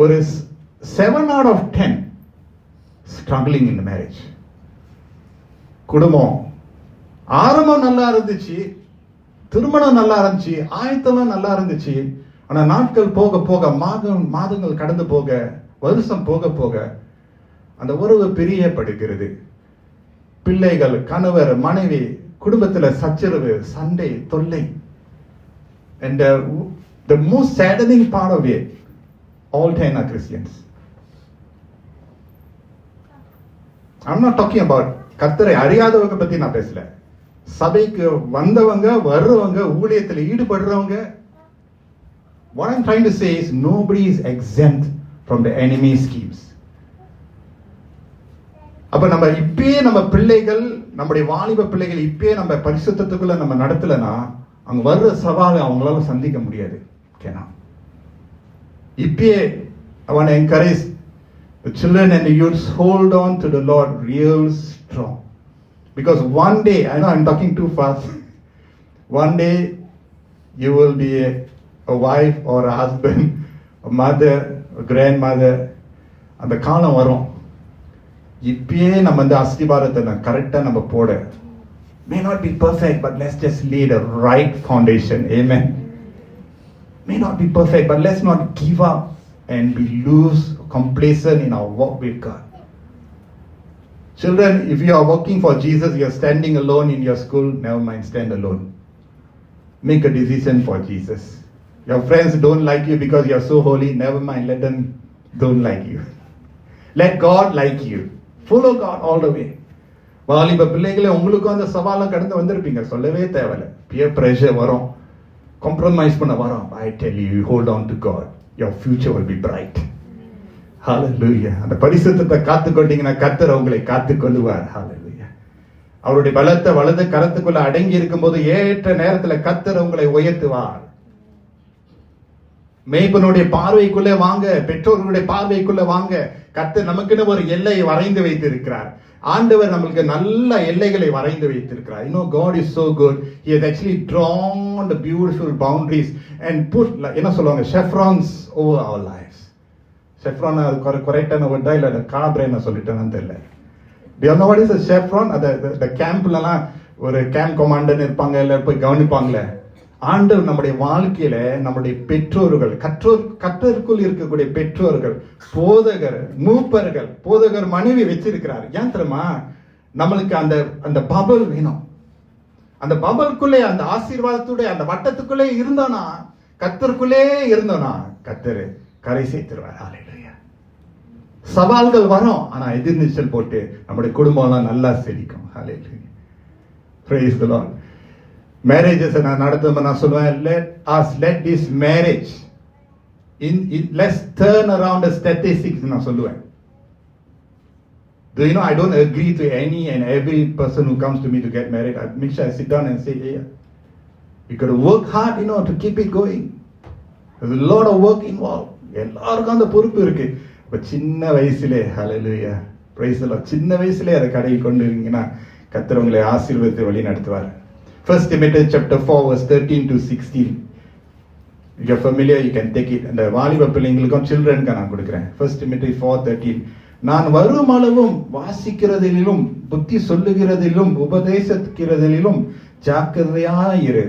ஒரு 7 out of 10 struggling in the marriage. குடும்பம் ஆரம்பம் நல்லா இருந்துச்சு, திருமணம் நல்லா இருந்துச்சு, ஆயத்தம் நல்லா இருந்துச்சு. ஆனா நாட்கள் போக போக, மாதங்கள் கடந்து போக, வருஷம் போக போக அந்த உறவு பிரியப்படுகிறது. பிள்ளைகள், கணவர், மனைவி, குடும்பத்துல சச்சரவு, சண்டை, தொல்லை. And the most saddening part of it, all 10 are Christians. I'm not talking about கர்த்தரை அறியாதவங்க பத்தி நான் பேசல. சபைக்கு வந்தவங்க, வர்றவங்க, ஊழியத்தில் ஈடுபடுறவங்க. What I'm trying to say is nobody is exempt from the enemy schemes. அப்ப நம்ம இப்பயே நம்ம பிள்ளைகள், நம்முடைய வாலிப பிள்ளைகள் இப்பயே நம்ம பரிசுத்தத்துக்குள்ள நம்ம நடத்தலனா அங்க வர்ற சவாலை அவங்களால சந்திக்க முடியாது. ஓகேனா? இப்பயே I want to encourage the children and the youths, hold on to the Lord real strong. Because one day, I know I'm talking too fast, one day you will be a wife or a husband, a mother, a grandmother. அந்த காலம் வரும். இப்பயே நம்ம அந்த அஸ்திபாரத்தை கரெக்டா நம்ம போட. May not be perfect, but let's just lay the right foundation. Amen. May not be perfect, but let's not give up and be loose, complacent in our walk with God. Children, if you are working for Jesus, you are standing alone in your school, never mind, stand alone. Make a decision for Jesus. Your friends don't like you because you are so holy, never mind, let them don't like you. Let God like you. Follow God all the way. வாலிப பிள்ளைகளே, உங்களுக்கும் அந்த சவாலாம் கடந்து வந்திருப்பீங்க, சொல்லவே தேவையில்லை. Pier pressure வரும், compromise பண்ண வரும். I tell you, hold on to God. Your future will be bright. Hallelujah. அந்த பரிசுத்தத்தை காத்துக்கொண்டீங்கன்னா கர்த்தர் உங்களை காத்துக்கொள்ளுவார். Hallelujah. அவருடைய பலத்தை வலது கரத்துக்குள்ள அடங்கி இருக்கும்போது ஏற்ற நேரத்துல கர்த்தர் உங்களை உயர்த்துவார். மேய்ப்பனுடைய பார்வைக்குள்ளே வாங்க, பெற்றோர்களுடைய பார்வைக்குள்ள வாங்க. கர்த்தர் நமக்குன்னு ஒரு எல்லையை வரைந்து வைத்திருக்கிறார். ஆண்டவர் நம்மளுக்கு நல்ல எல்லைகளை வரைந்து வைத்திருக்கிறார். You know, God is so good. He has actually drawn the beautiful boundaries and put, என்ன சொல்லுவாங்க, chevrons over our lives. Chevron கரெக்டான வேர்டா இல்ல காப்ரேன்னு சொல்லிட்டேன்னு தெரியல. Do you know what is a chevron? அந்த கேம்ப்லலாம் ஒரு கேம்ப் கமாண்டர் இருப்பாங்க, இல்ல போய் கவனிப்பாங்களே. ஆண்டவர் நம்முடைய வாழ்க்கையில நம்முடைய பெற்றோர்கள், கர்த்தருக்குள் இருக்கக்கூடிய பெற்றோர்கள், போதகர், மூப்பர்கள், போதகர் மனைவி வச்சிருக்கிறார். ஏன் தெரியுமா? நம்மளுக்கு அந்த பபல் வேணும். அந்த பபலுக்குள்ளே, அந்த ஆசீர்வாதத்துடைய அந்த வட்டத்துக்குள்ளே இருந்தோனா, கர்த்தருக்குள்ளே இருந்தோனா கர்த்தர் கரை சேர்த்துருவார். ஹalleluya. சவால்கள் வரும், ஆனா எதிர்நீச்சல் போட்டு நம்முடைய குடும்பம் எல்லாம் நல்லா செழிக்கும். ஹalleluya. Praise the Lord. Marriages நான் நடத்தும் நான் சொல்லுவேன், let this marriage let's turn around the statistics நான் சொல்லுவேன். Do you know, I don't agree to any and every person who comes to me to get married. I make sure I sit down and say, hey, you got to work hard, you know, to keep it going. There's a lot of work involved. எல்லாருக்கும் அந்த பொறுப்பு இருக்கு. இப்ப சின்ன வயசுலே, ஹalleluya, praise the Lord, சின்ன வயசுலே அதை கடை கொண்டு இருக்கீங்கன்னா கர்த்தர் உங்களை ஆசீர்வதித்து வழி நடத்துவார். 1 Timothy chapter 4 verse 13 to 16. If you're familiar, you can take it. அந்த வாலிப பிள்ளைங்களுக்கும் சில்ட்ரனுக்கு நான் கொடுக்கிறேன். 1 Timothy 4:13. நான் வரும் அளவும் வாசிக்கிறதிலும் புத்தி சொல்லுகிறதிலும் உபதேசிக்கிறதிலும் ஜாக்கிரதையாயிரு.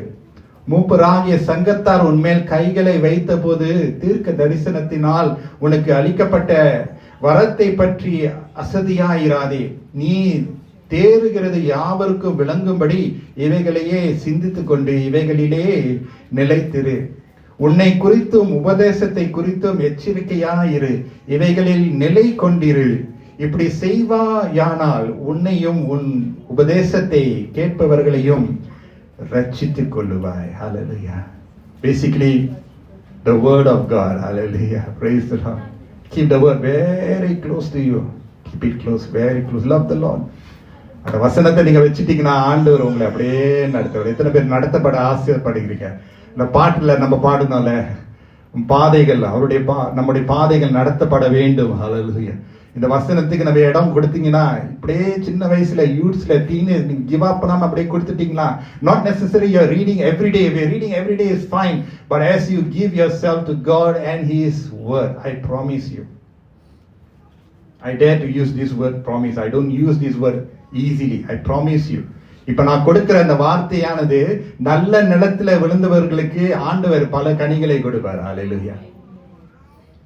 மூப்பராகிய சங்கத்தார் உன்மேல் கைகளை வைத்த போது தீர்க்க தரிசனத்தினால் உனக்கு அளிக்கப்பட்ட வரத்தை பற்றி அசதியாயிராதே. நீ தேறுகிறது யாவருக்கும் விளங்கும்படி இவைகளையே சிந்தித்துக் கொண்டு இவைகளிலே நிலைத்திரு. உன்னை குறித்தும் உபதேசத்தை குறித்தும் எச்சரிக்கையாயிரு. இவைகளில் நிலை கொண்டிரு. இப்படி செய்வாயானால் உன்னையும் உன் உபதேசத்தை கேட்பவர்களையும் ரட்சித்துக் கொள்ளுவாய். Hallelujah. Basically, the word of God. Hallelujah. Praise the Lord. Keep the word very close to you. Keep it close, very close. Love the Lord. அந்த வசனத்தை நீங்க வச்சுட்டீங்கன்னா ஆண்டவர் உங்களை அப்படியே நடத்துவார். எத்தனை பேர் நடத்தப்பட ஆசைப்படுகிறீங்க? இந்த பாட்டுல நம்ம பாடுனால பாதைகள் அவருடைய நம்முடைய பாதைகள் நடத்தப்பட வேண்டும். ஹல்லேலூயா. இந்த வசனத்துக்கு நம்ம இடம் கொடுத்தீங்கன்னா, இப்படியே சின்ன வயசுல யூத்ஸ்ல டீனேஜ் நீங்க கிவ் அப் பண்ணாம அப்படியே கொடுத்துட்டீங்களா, not necessary you are reading everyday. Reading everyday is fine, but as you give yourself to God and his word, I promise you, I dare to use this word promise. I don't use this word easily. I promise you. இப்ப நான் கொடுக்கிற அந்த வார்த்தையானது நல்ல நிலத்துல விழுந்தவர்களுக்கு ஆண்டவர் பல கனிகளை கொடுப்பார். ஹல்லேலூயா.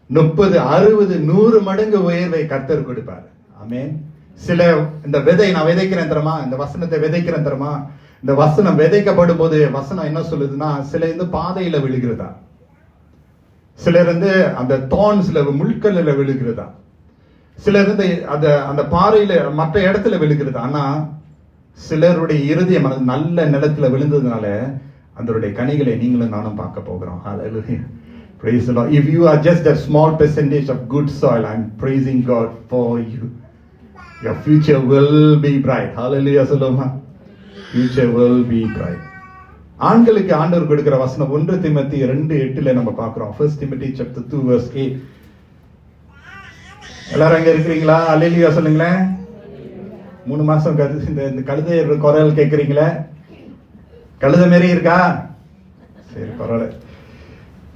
30, 60, 100 மடங்கு உயர்வை கர்த்தர் கொடுப்பார். ஆமென். சில இந்த விதை நான் விதைக்கிறேன் தரமா, இந்த வசனத்தை விதைக்கிறேன் தரமா, இந்த வசனம் விதைக்கப்படும் போது வசனம் என்ன சொல்லுதுன்னா, சில இந்த பாதையில விழுகிறதா, சிலர் அந்த தான்ஸ்ல முள்கல்ல விழுகிறதா, சிலர் அந்த பாறையில மற்ற இடத்துல விழுகிறது. ஆனா சிலருடைய இருதயம் நல்ல நிலத்துல விழுந்ததுனால அதனுடைய கனிகளை நீங்களும் நானும் பார்க்க போகிறோம். Hallelujah. Praise the Lord. If you are just a small percentage of good soil, I'm praising God for you. Your future will be bright. Hallelujah. சொல்லுமா, future will be bright. ஆண்களுக்கு ஆண்டவர் கொடுக்கிற வசனம் 1 தீமோத்தேயு 2:8 நம்ம பார்க்கிறோம். 1 Timothy chapter 2 verse 8. எல்லாரும் அங்க இருக்கிறீங்களா? அல்லேலூயா சொல்லுங்களேன். 3 மாசம் இந்த கழுதை குரல் கேட்கறீங்களே, கழுதை மாரி இருக்கா? சரி, பரவாயில்ல.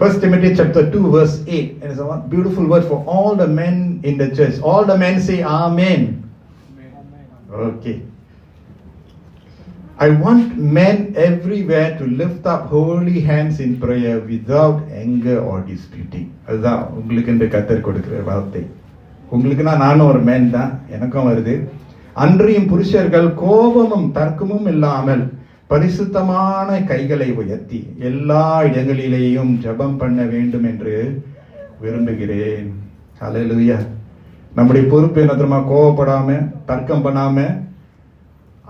1 Timothy chapter 2 verse 8, and it's a beautiful word for all the men in the church. All the men say amen. Okay. I want men everywhere to lift up holy hands in prayer without anger or disputing. அதுதான் உங்களுக்கு இந்த கர்த்தர் கொடுக்கிற வார்த்தை. உங்களுக்குன்னா நானும் ஒரு man தான், எனக்கும் வருது. அன்றியும் புருஷர்கள் கோபமும் தர்க்கமும் இல்லாமல் பரிசுத்தமான கைகளை உயர்த்தி எல்லா இடங்களிலேயும் ஜெபம் பண்ண வேண்டும் என்று விரும்புகிறேன். ஹல்லேலூயா. நம்முடைய பொறுப்பு என்ன தெரியுமா? கோபப்படாம தர்க்கம் பண்ணாம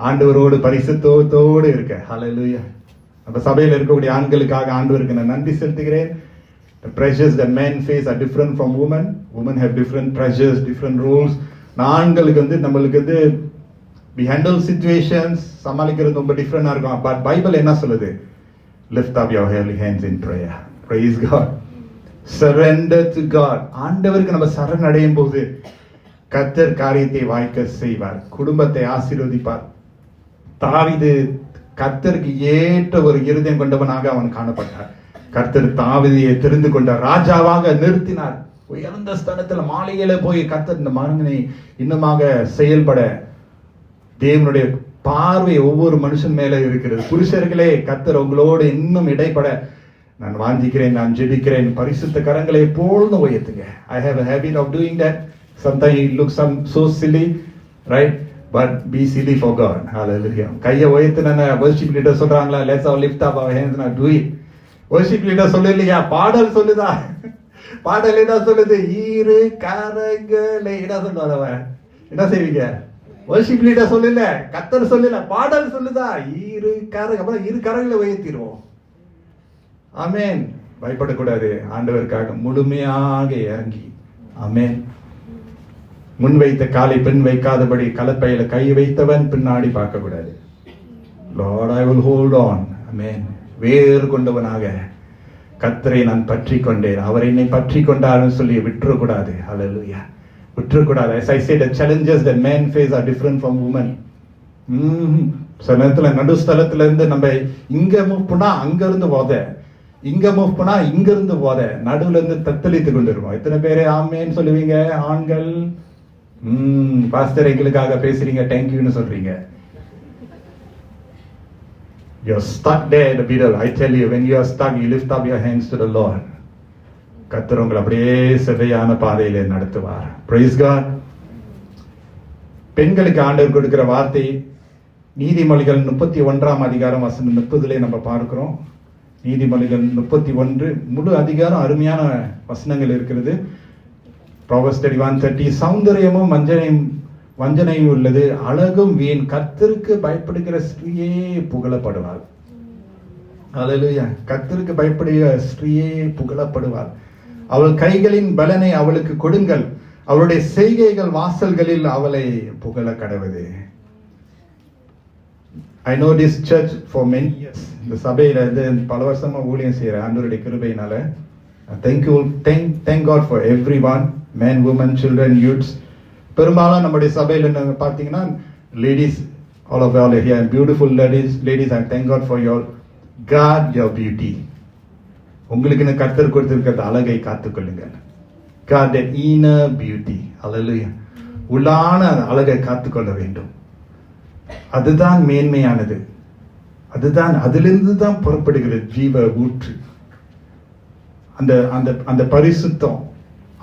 ஆண்டவரோடு பரிசுத்தத்தோடு இருக்க. ஹல்லேலூயா. நம்ம சபையில் இருக்கக்கூடிய ஆண்களுக்காக ஆண்டவருக்கு நான் நன்றி செலுத்துகிறேன். The pressures that men face are different from women. Women have different pressures, different rules. ஆண்களுக்கு நம்மளுக்கு we handle situations சமாளிக்கிறது ரொம்ப டிஃபரெண்டா இருக்கும். பட் பைபிள் என்ன சொல்லுது? Lift up your holy hands in prayer. Praise God. Surrender to God. ஆண்டவருக்கு நம்ம சரணடையும் போது கர்த்தர் காரியத்தை வாய்க்க செய்வார், குடும்பத்தை ஆசீர்வதிப்பார். தாவீது கர்த்தருக்கு ஏற்ற ஒரு இருதயம் கொண்டவனாக அவன் காணப்பட்டார். கர்த்தர் தாவீதை தெரிந்து கொண்டார், ராஜாவாக நிறுத்தினார். உயர்ந்த ஸ்தானத்துல மாளிகையில போய் கர்த்தர் இந்த மகனை இன்னுமாக செயல்பட தேவனுடைய பார்வை ஒவ்வொரு மனுஷன் மேல இருக்கிறது. புருஷர்களே, கர்த்தர் உங்களோடு இன்னும் இடைப்பட நான் வாஞ்சிக்கிறேன், நான் ஜெபிக்கிறேன். பரிசுத்த கரங்களை எப்பொழுதும் உயர்த்துங்க. I have a habit of doing that. Sometimes it looks so silly, right? But be silly for God. Hallelujah. கையை உயர்த்துன worship leader சொல்றாங்களா, let's all lift up our hands and do it. worship leader சொல்லலையா? பாடல் சொல்லுதா? பாடல் என்ன சொல்லுது? இரு கரங்களை என்ன சொல்லுவாங்க? என்ன செய்வீங்க? worship leader சொல்லல, கர்த்தர் சொல்லல, பாடல் சொல்லுதா? இரு கரங்களை உயர்த்திடுவோம். ஆமென். பயப்படக்கூடாது. ஆண்டவருக்காக முழுமையாக இறங்கி, ஆமென். முன் வைத்த காலை பின் வைக்காதபடி கலப்பையில கை வைத்தவன் பின்னாடி பார்க்க கூடாது. Lord, I will hold on. ஆமென். வேறு கொண்டவனாக கர்த்தரை நான் பற்றி கொண்டேன், அவர் என்னை பற்றி கொண்டார்னு சொல்லி விட்டுறக்கூடாது. ஹல்லேலூயா. விட்டுறக்கூடாது. As I said, the challenges that men face are different from women. சில நேரத்துல நடுஸ்தலத்துல இருந்து நம்ம இங்க மூவ் பண்ணா அங்க இருந்து போத, இங்க மூவ் பண்ணா இங்க இருந்து போத, நடுவுல இருந்து தத்தளித்து கொண்டிருக்கோம். எத்தனை பேரு ஆமேன்னு சொல்லுவீங்க? ஆண்கள் பாஸ்டர் எங்களுக்காக பேசுறீங்க, தேங்க்யூன்னு சொல்றீங்க. You're stuck there in the middle. I tell you, when you are stuck, you lift up your hands to the Lord. கர்த்தர் உங்களை அப்படியே செவ்வையான பாதையில நடத்துவார். Praise God. பெண்களுக்கு ஆண்டவர் கொடுக்கிற வார்த்தை நீதிமொழிகள் 31 அதிகாரம் வசனம் 30 நம்ம பார்க்கிறோம். நீதிமொழிகள் 31 முழு அதிகாரம் அருமையான வசனங்கள் இருக்கிறது. Proverbs 31:30 சௌந்தரியமும் வஞ்சனையும் உள்ளது, அழகும் வீண், கர்த்தருக்கு பயப்படுகிற ஸ்திரீயே புகழப்படுவாள். ஹல்லேலூயா. கர்த்தருக்கு பயப்படுகிற ஸ்திரீயே புகழப்படுவாள். அவள் கைகளின் பலனை அவளுக்கு கொடுங்கள், அவளுடைய செய்கைகள் வாசல்களில் அவளை புகழ கடவுது. I know this church for many years. இந்த சபையில இருந்து பல வருஷமா ஊழியம் செய்யற ஆண்டவருடைய கிருபையினால thank God for everyone, men, women, children, youths. பெரும்பாலும் நம்முடைய சபையில நீங்க பாத்தீங்கன்னா ladies, all of y'all are here, beautiful ladies, I thank God for your guard your beauty. உங்களுக்கு கர்த்தர் கொடுத்திருக்கிற அழகை காத்துக்கொள்ளுங்க. God, that inner beauty. Hallelujah. உள்ளான அழகை காத்துக்கொள்ள வேண்டும். அதுதான் மேன்மையானது. அதுதான் அதிலிருந்து தான் புறப்படுகிறது ஜீவ ஊற்று. அந்த அந்த அந்த பரிசுத்தம்,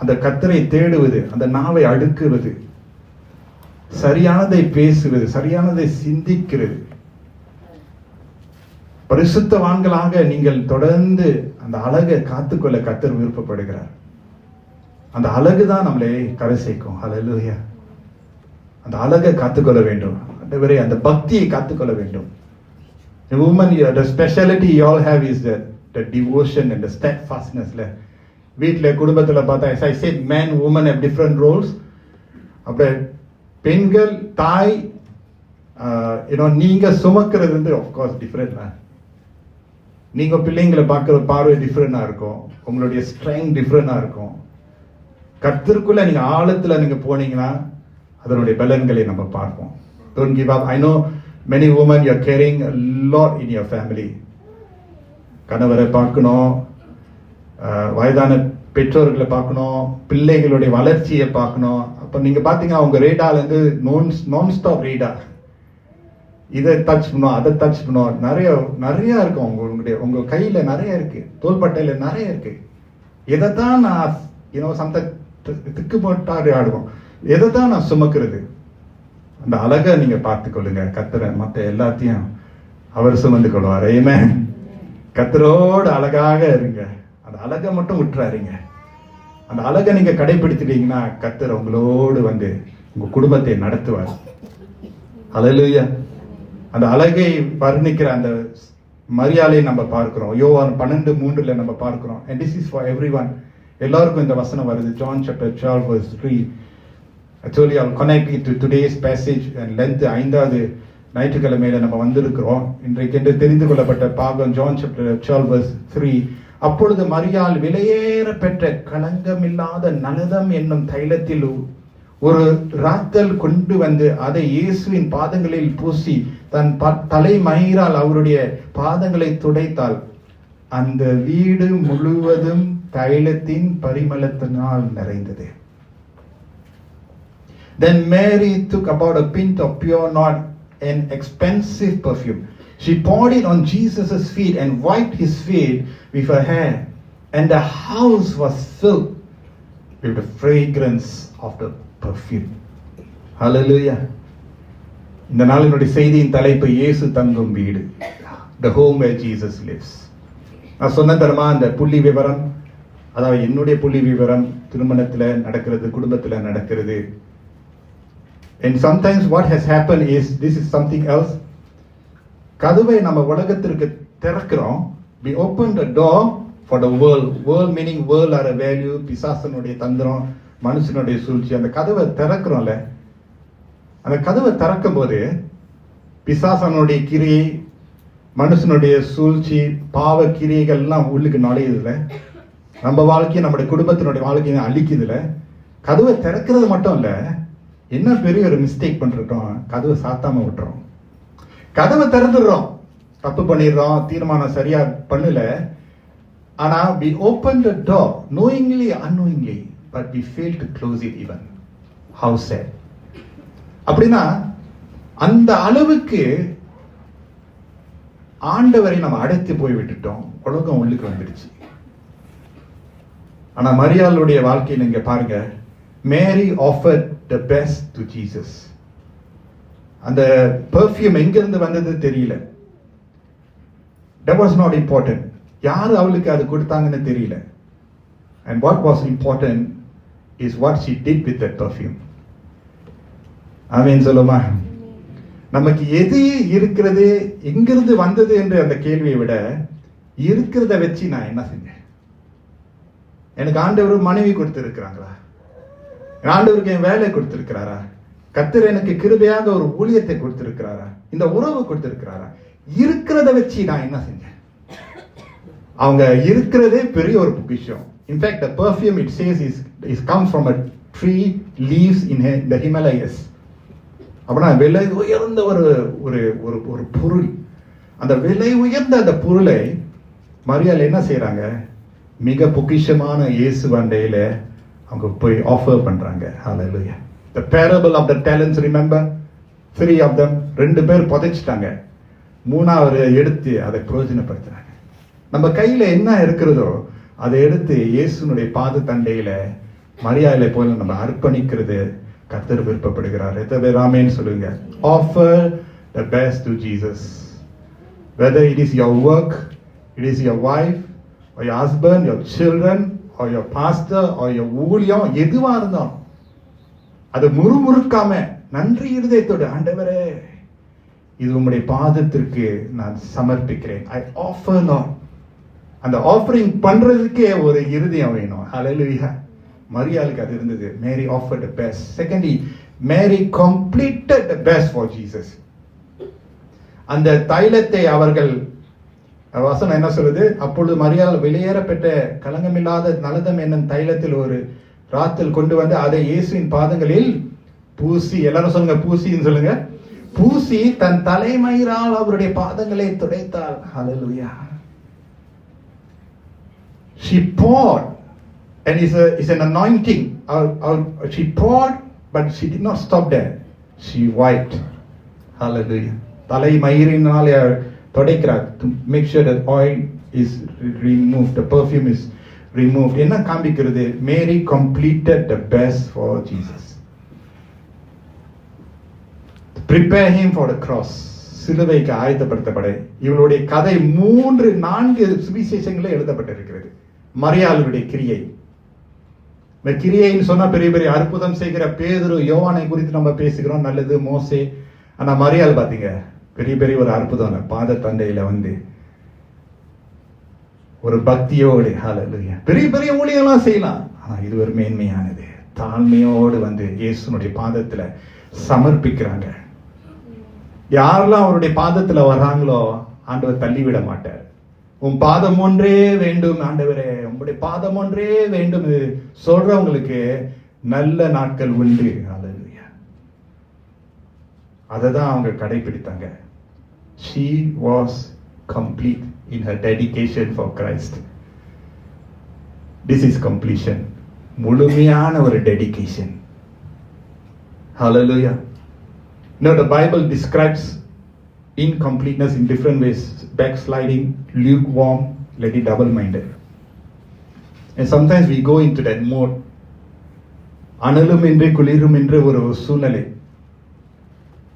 அந்த கர்த்தரை தேடுவது, அந்த நாவை அடுக்குவது, சரியானதை பேசுவது, சரியானதை சிந்திக்கிறது. பரிசுத்தவான்களாக நீங்கள் தொடர்ந்து அந்த அழகை காத்துக்கொள்ள கர்த்தர் விருப்பப்படுகிறார். அந்த அழகுதான் நம்மளை கரை சேர்க்கும். ஹல்லேலூயா. அந்த அழகை காத்துக்கொள்ள வேண்டும். அந்த பக்தியை காத்துக்கொள்ள வேண்டும். The woman, the speciality you all have is the devotion and the steadfastness. வீட்டில் குடும்பத்தில் பார்த்தா, as I said, man, woman have different roles. அப்ப பெண்கள், தாய், நீங்க சுமக்கிறது of course different. நீங்க பிள்ளைங்களை பார்க்கிற பார்வை டிஃப்ரெண்டா இருக்கும். உங்களுடைய ஸ்ட்ரெங்க் டிஃப்ரெண்டா இருக்கும். கர்த்தருக்குள்ள நீங்க ஆழத்துல நீங்க போனீங்கன்னா அதனுடைய பலன்களை நம்ம பார்ப்போம். Don't give up. I know many women, you are carrying a lot in your family. கணவரை பார்க்கணும், வயதான பெற்றோர்களை பார்க்கணும், பிள்ளைகளுடைய வளர்ச்சியை பார்க்கணும். அப்ப நீங்க பாத்தீங்கன்னா உங்க ரேடால இருந்து நான் ஸ்டாப் ரேடா, இதை டச் பண்ணும், அதை டச் பண்ணும், நிறைய இருக்கும். உங்க கையில நிறைய இருக்கு, தோள்பட்டையில நிறைய இருக்கு. எதைத்தான் நான் சந்த திக்கு போட்டாடு ஆடுவோம், எதைத்தான் நான் சுமக்கிறது. அந்த அழகை நீங்க பார்த்து கொள்ளுங்க. கர்த்தரை மற்ற எல்லாத்தையும் அவர் சுமந்து கொள்வார். ஆமென். கர்த்தரோடு அழகாக இருங்க. அந்த அழகை மட்டும் விட்டுறாருங்க. அந்த அழகை நீங்க கடைபிடிச்சிட்டீங்கன்னா கர்த்தர் உங்களோடு வந்து உங்க குடும்பத்தை நடத்துவார். ஹல்லேலூயா. அந்த அழகை வர்ணிக்கிற அந்த மரியாதை நம்ம பார்க்கிறோம். யோவான் 12:3 நம்ம பார்க்கிறோம். And this is for everyone. எல்லாருக்கும் இந்த வசனம் வருது. John chapter 12 verse 3. Actually, I'll connect it to today's passage and length. 5வது ஞாயிற்றுக்கிழமையில நம்ம வந்திருக்கிறோம். இன்றைக்கு என்று தெரிந்து கொள்ளப்பட்ட பாகம் John chapter 12 verse 3. அப்பொழுது மரியாள் விலையேற பெற்ற களங்கமில்லாத நலதம் என்னும் தைலத்தில் ஒரு ராத்தல் கொண்டு வந்து அதை இயேசுவின் பாதங்களில் பூசி தன் தலைமயிரால் அவருடைய பாதங்களை துடைத்தாள். அந்த வீடு முழுவதும் தைலத்தின் பரிமளத்தினால் நிறைந்தது. Then Mary took about a pint of pure nard, an expensive perfume. She poured it on Jesus' feet and wiped his feet with her hair. And the house was filled with the fragrance of the perfume. Hallelujah. இந்த நாளினுடைய செய்தியின் தலைப்பு இயேசு தங்கும் வீடு. The home where Jesus lives. நான் சொன்ன தரமா அந்த புள்ளி விவரம், அதாவது என்னுடைய புள்ளி விவரம் திருமணத்தில் நடக்கிறது, குடும்பத்தில் நடக்கிறது. And sometimes what has happened is, this is something else. கதவை நம்ம உலகத்திற்கு திறக்கிறோம். We open the door for the world. World meaning world are a value, பிசாசனுடைய தந்திரம், மனுஷனுடைய சூழ்ச்சி. அந்த கதவை திறக்கிறோம்ல, அந்த கதவை திறக்கும் போது பிசாசனுடைய கிரியை, மனுஷனுடைய சூழ்ச்சி, பாவ கிரியைகள் எல்லாம் உள்ளுக்கு நுழையுதுல. நம்ம வாழ்க்கையை, நம்முடைய குடும்பத்தினுடைய வாழ்க்கையை அழிக்குதுல. கதவை திறக்கிறது மட்டும் இல்ல, என்ன பெரிய ஒரு மிஸ்டேக் பண்றோம், கதவை சாத்தாம விட்டுறோம். கதவை திறந்துடுறோம், தப்பு பண்ணிடுறோம், தீர்மானம் சரியா பண்ணல. ஆனா we open the door knowingly unknowingly, but we fail to close it even. How sad. அப்படின்னா அந்த அளவுக்கு ஆண்டவரை நம்ம அடைத்து போய் விட்டுட்டோம். உலகம் உள்ளுக்கு வந்துடுச்சு. ஆனா மரியாளுடைய வாழ்க்கையை நீங்க பாருங்க. Mary offered the best to Jesus. அந்த பெர்ஃப்யூம் எங்கிருந்து வந்தது தெரியல. That was not important. யாரு அவளுக்கு அது கொடுத்தாங்கன்னு தெரியல. And what was important is what she did with that perfume. ஆமென் சொல்லுமா. நமக்கு எது இருக்கிறது, எங்கிருந்து வந்தது என்று அந்த கேள்வியை விட, இருக்கிறத வச்சு நான் என்ன செஞ்சேன். எனக்கு ஆண்டவர் மனைவி கொடுத்திருக்கிறாங்களா, ஆண்டவருக்கு என் வேலை கொடுத்திருக்கிறாரா, கர்த்தர் எனக்கு கிருபையாக ஒரு ஊழியத்தை கொடுத்திருக்கிறாரா, இந்த உறவு கொடுத்திருக்கிறாரா, இருக்கிறத வச்சு நான் என்ன செஞ்சேன்? அவங்க இருக்கிறதே பெரிய ஒரு பொக்கிஷம். In fact the perfume it says is comes from a tree leaves in the Himalayas. அப்படின்னா விலை உயர்ந்த ஒரு ஒரு ஒரு ஒரு பொருள். அந்த விலை உயர்ந்த அந்த பொருளை மரியாள் என்ன செய்யறாங்க? மிக பொக்கிஷமான இயேசு அண்டையில அவங்க போய் ஆஃபர் பண்றாங்க. ஹalleluya. The parable of the talents, remember? 3 of them, 2 பேர் புதைச்சிட்டாங்க, 3வது எடுத்து அதை பிரயோஜனப்படுத்துறாங்க. நம்ம கையில என்ன இருக்கிறதோ அதை எடுத்து இயேசுனுடைய பாத தண்டையில மரியாதை போல நம்ம அர்ப்பணிக்கிறது கர்த்தர் விருப்பப்படுகிறார். எத்தனை பேர் ஆமென் சொல்லுங்க? Offer the best to Jesus. Whether it is your work, it is your wife, or your husband, your children, or your pastor, or your ஊழியம், எதுவா இருந்தாலும் அது முறுமுறுக்காம நன்றி இருதயத்தோடு, ஆண்டவரே இது உம்முடைய பாதத்திற்கு நான் சமர்ப்பிக்கிறேன். I offer Lord. அந்த ஆஃபரிங் பண்றதுக்கே ஒரு இருதயம் வேணும். ஹalleluya. மரியாளுக்கு அது இருந்தது. Mary offered the best. Secondly, Mary completed the best for Jesus. அந்த தைலத்தை அவர்கள், வசனம் என்ன சொல்லுது? அப்பொழுது மரியாள் வெளியேறப்பட்ட கலங்கமில்லாத நலதம் என்னும் தைலத்தில் ஒரு ராத்தில் கொண்டு வந்து அதை இயேசுவின் பாதங்களில் பூசி, எல்லாரும் சொல்லுங்க பூசின்னு சொல்லுங்க, பூசி தன் தலைமயிரால் அவருடைய பாதங்களை துடைத்தாள். ஹalleluya. She poured, and it's an anointing. She poured, but she did not stop there. She wiped. Hallelujah. தலைமயிரினாலே துடைக்கிறார், to make sure that oil is removed, the perfume is removed. என்ன காண்பிக்கிறது? Mary completed the best for Jesus. Prepare him for the cross. சிலுவைக்கு ஆயத்தப்படுத்தப்பட இவளுடைய கதை 3-4 சுவிசேஷங்களே எழுதப்பட்டிருக்கிறது. மரியாளுடைய கிரியை, இந்த கிரியைன்னு சொன்னா பெரிய பெரிய அற்புதம் செய்கிற பேதுரு, யோவானை குறித்து நம்ம பேசுகிறோம், நல்லது, மோசே. ஆனா மரியாள் பாத்தீங்க, பெரிய பெரிய ஒரு அற்புதம், பாத தண்டையில வந்து ஒரு பக்தியோடு, ஹalleluya, பெரிய பெரிய ஊழியெல்லாம் செய்யலாம். ஆனா இது ஒரு மேன்மையானது, தாழ்மையோடு வந்து இயேசுனுடைய பாதத்துல சமர்ப்பிக்கிறாங்க. யாரெல்லாம் அவருடைய பாதத்துல வர்றாங்களோ ஆண்டவர் தள்ளிவிட மாட்டார். உன் பாதம் ஒன்றே வேண்டும் ஆண்டவரே, உங்களுடைய பாதம் ஒன்றே வேண்டும் சொல்றவங்களுக்கு நல்ல நாட்கள் உண்டு. ஹalleluya. அததான் அவங்க கடைபிடித்தாங்க. She was complete in her dedication for Christ. This is completion. முழுமையான ஒரு dedication. Hallelujah. Now the Bible describes incompleteness in different ways: backsliding, lukewarm, let it double-minded. And sometimes we go into that mode. அனலும் இன்றி குளிரும் இன்று ஒரு சூழ்நிலை.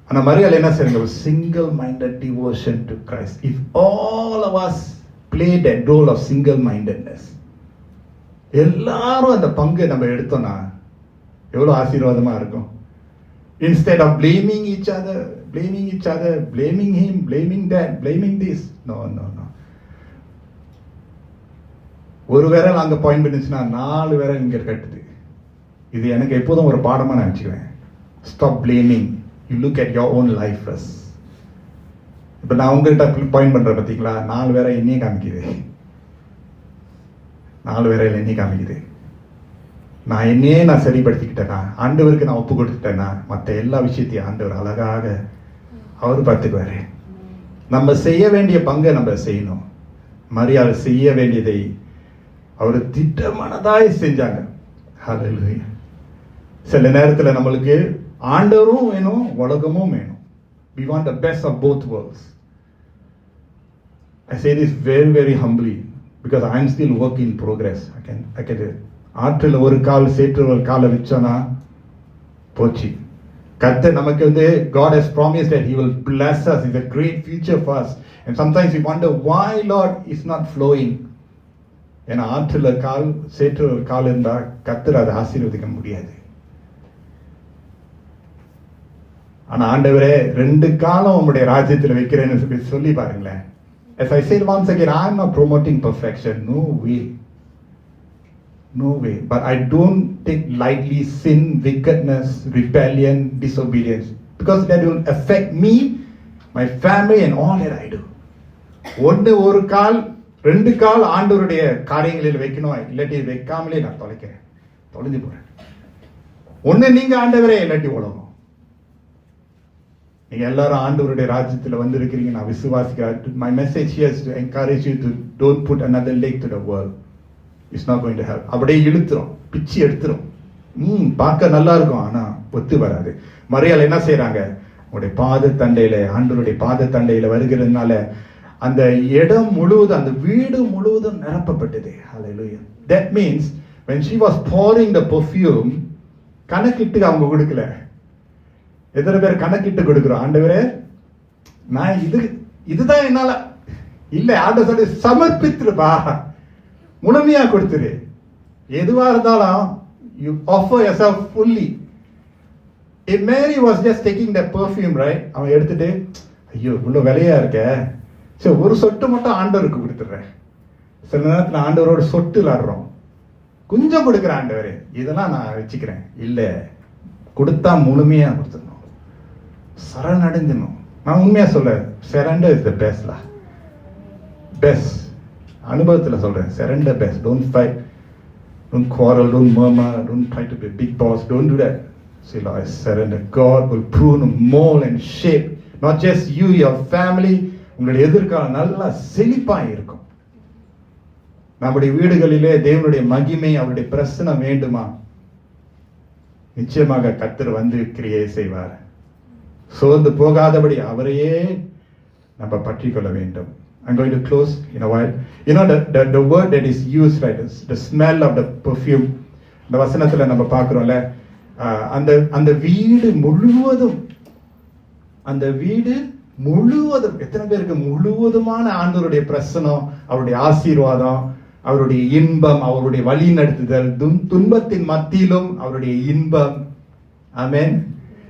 ஆனா மரியாள் என்ன செய்றாங்க? single-minded devotion to Christ. If all of us play that role of single-mindedness, எல்லாரும் அந்த பங்கு நம்ம எடுத்தோம்னா எவ்வளவு ஆசீர்வாதமா இருக்கும். Instead of blaming each other, blaming him, blaming that, blaming this. No. ஒரு விரல் அங்க பாயிண்ட் பண்ணிச்சுன்னா 4 விரல் இங்க கட்டுது. இது எனக்கு எப்போதும் ஒரு பாடமா நினைச்சுக்குவேன். Stop blaming. You look at your own life first. இப்ப நான் உங்ககிட்ட பாயிண்ட் பண்றேன் பாத்தீங்களா, 4 விரல் என்னையே காமிக்குது. 4 விரல் என்னையே காமிக்குது. நான் என்னையே நான் சரிப்படுத்திக்கிட்டேனா, ஆண்டவருக்கு நான் ஒப்பு கொடுத்துட்டேனா, மற்ற எல்லா விஷயத்தையும் ஆண்டவர் அழகாக அவர் பார்த்துக்குவாரு. நம்ம செய்ய வேண்டிய பங்கை நம்ம செய்யணும். மரியாள் செய்ய வேண்டியதை அவர் திட்டமானதாய் செஞ்சாங்க. ஹalleluya. சில நேரத்தில் நம்மளுக்கு ஆண்டவரும் வேணும், உலகமும் வேணும். We want the best of both worlds. I say this very, very humbly because I am still work in progress. I can ஆற்றில் ஒரு கால் சேற்று ஒரு காலை வச்சோன்னா போச்சு. கர்த்தர் நமக்கு வந்து God has promised that he will bless us with a great future for us, and sometimes we wonder why Lord is not flowing. ஏன்னா ஆற்றில் கால் சேற்று ஒரு கால் இருந்தா கர்த்தர் அதை ஆசீர்வதிக்க முடியாது. ஆனா ஆண்டவரே 2 காலம் உங்களுடைய ராஜ்யத்தில் வைக்கிறேன்னு சொல்லி பாருங்களேன். As I said once again, I am not promoting perfection. No way. No way. But I don't take lightly sin, wickedness, rebellion, disobedience. Because that will affect me, my family and all that I do. ஒரு கால் 2 கால் ஆண்டவருடைய காரியங்களில் வைக்கணும், இல்லாட்டி வைக்காமலே நான் தொலைஞ்சு போறேன். நீங்க ஆண்டவரே, இல்லாட்டி உலகம். நீங்க எல்லாரும் ஆண்டவருடைய ராஜ்யத்தில் வந்திருக்கிறீங்க, நான் விசுவாசிக்கிறேன். My message here is to encourage you to don't put another leg to the world. It's not going to help. அப்படியே இழுத்துரும், பிச்சு எடுத்துரும். பார்க்க நல்லா இருக்கும், ஆனா ஒத்து வராது. மரியாள் என்ன செய்யறாங்க? உங்களுடைய பாத தண்டையில, ஆண்டவருடைய பாத தண்டையில வருகிறதுனால அந்த இடம் முழுவதும், அந்த வீடு முழுவதும் நிரப்பப்பட்டது. Hallelujah. That means when she was pouring the perfume, கணக்கிட்டு அவங்க கொடுக்கல. எத்தனை பேர் கணக்கிட்டு கொடுக்கிறோம்? ஆண்டவரே, நான் இதுதான் என்னால இல்ல, ஆண்டவர் சொல்லி சமர்ப்பித்துருப்பா, முழுமையா கொடுத்துரு. எதுவா இருந்தாலும் you offer yourself fully. If Mary was just taking the perfume, right, அவன் எடுத்துட்டு, ஐயோ இவ்வளவு விலையா இருக்க, சரி ஒரு சொட்டு மட்டும் ஆண்டவருக்கு கொடுத்துடுறேன். சில நேரத்தில் ஆண்டவரோட சொட்டு விளாடுறோம், கொஞ்சம் கொடுக்குற ஆண்டவரே, இதெல்லாம் நான் வச்சுக்கிறேன். இல்ல, கொடுத்தா முழுமையா கொடுத்துடணும், சரணடைஞ்சிடணும். நான் உண்மையா சொல்ல, சரண்டர் இஸ் த பெஸ்ட்லா, பெஸ்ட். அனுபவத்தில் சொல்றேன், surrender best. Don't fight, don't quarrel, don't murmur, don't try to be a big boss, don't do that. Say, Lord, I surrender. God will prune, mold and shape not just you, your family. உங்களுடைய எதிர்காலம் நல்லா செழிப்பாய் இருக்கும். நம்முடைய வீடுகளிலே தேவனுடைய மகிமை, அவருடைய பிரசன்னம் வேண்டுமா? நிச்சயமாக கர்த்தர் வந்து கிரியை செய்வார். சோர்ந்து போகாதபடி அவரையே நம்ம பற்றிக்கொள்ள வேண்டும். I'm going to close in a while. You know the word that is used, right, is the smell of the perfume. இந்த வசனத்துல நம்ம பார்க்கிறோம்ல, அந்த வீடு முழுவதும், அந்த வீடு முழுவதும், எத்தனை பேருக்கு முழுவதுமான ஆண்டவருடைய பிரசனம், அவருடைய ஆசீர்வாதம், அவருடைய இன்பம், அவருடைய வழி நடத்துதல், துன்பத்தின் மத்தியிலும் அவருடைய இன்பம். ஆமென்.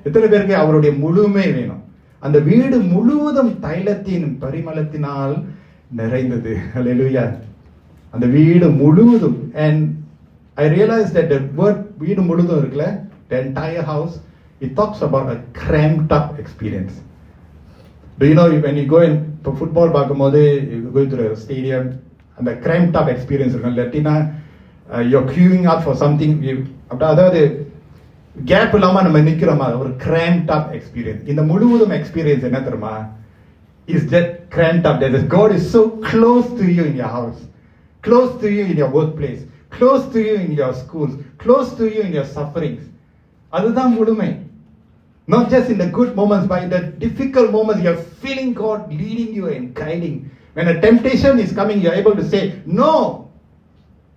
எத்தனை பேருக்கு அவருடைய முழுமை வேணும்? அந்த வீடு முழுவதும் தைலத்தின் பரிமளத்தினால் நிறைந்தது. ஹல்லேலூயா. அந்த வீடு முழுவதும். And I realized that the word வீடு முழுவதும் இருக்குல்ல, the entire house, it talks about a cramped up experience. Do you know when you go in for football பார்க்கும்போது, you go to the stadium, and the cramped up experience இருக்கும். இல்லாட்டினா you're queuing up for something, அதாவது gap இல்லாம நம்ம நிக்கிறோமா, ஒரு cramped up experience. இந்த முழுவதும் experience என்ன தெரியுமா? Is that cramped up, that God is so close to you in your house, close to you in your workplace, close to you in your schools, close to you in your sufferings. அதுதான் முழுமை. Not just in the good moments, but in the difficult moments, you're feeling God leading you and guiding. When a temptation is coming, you're able to say, no.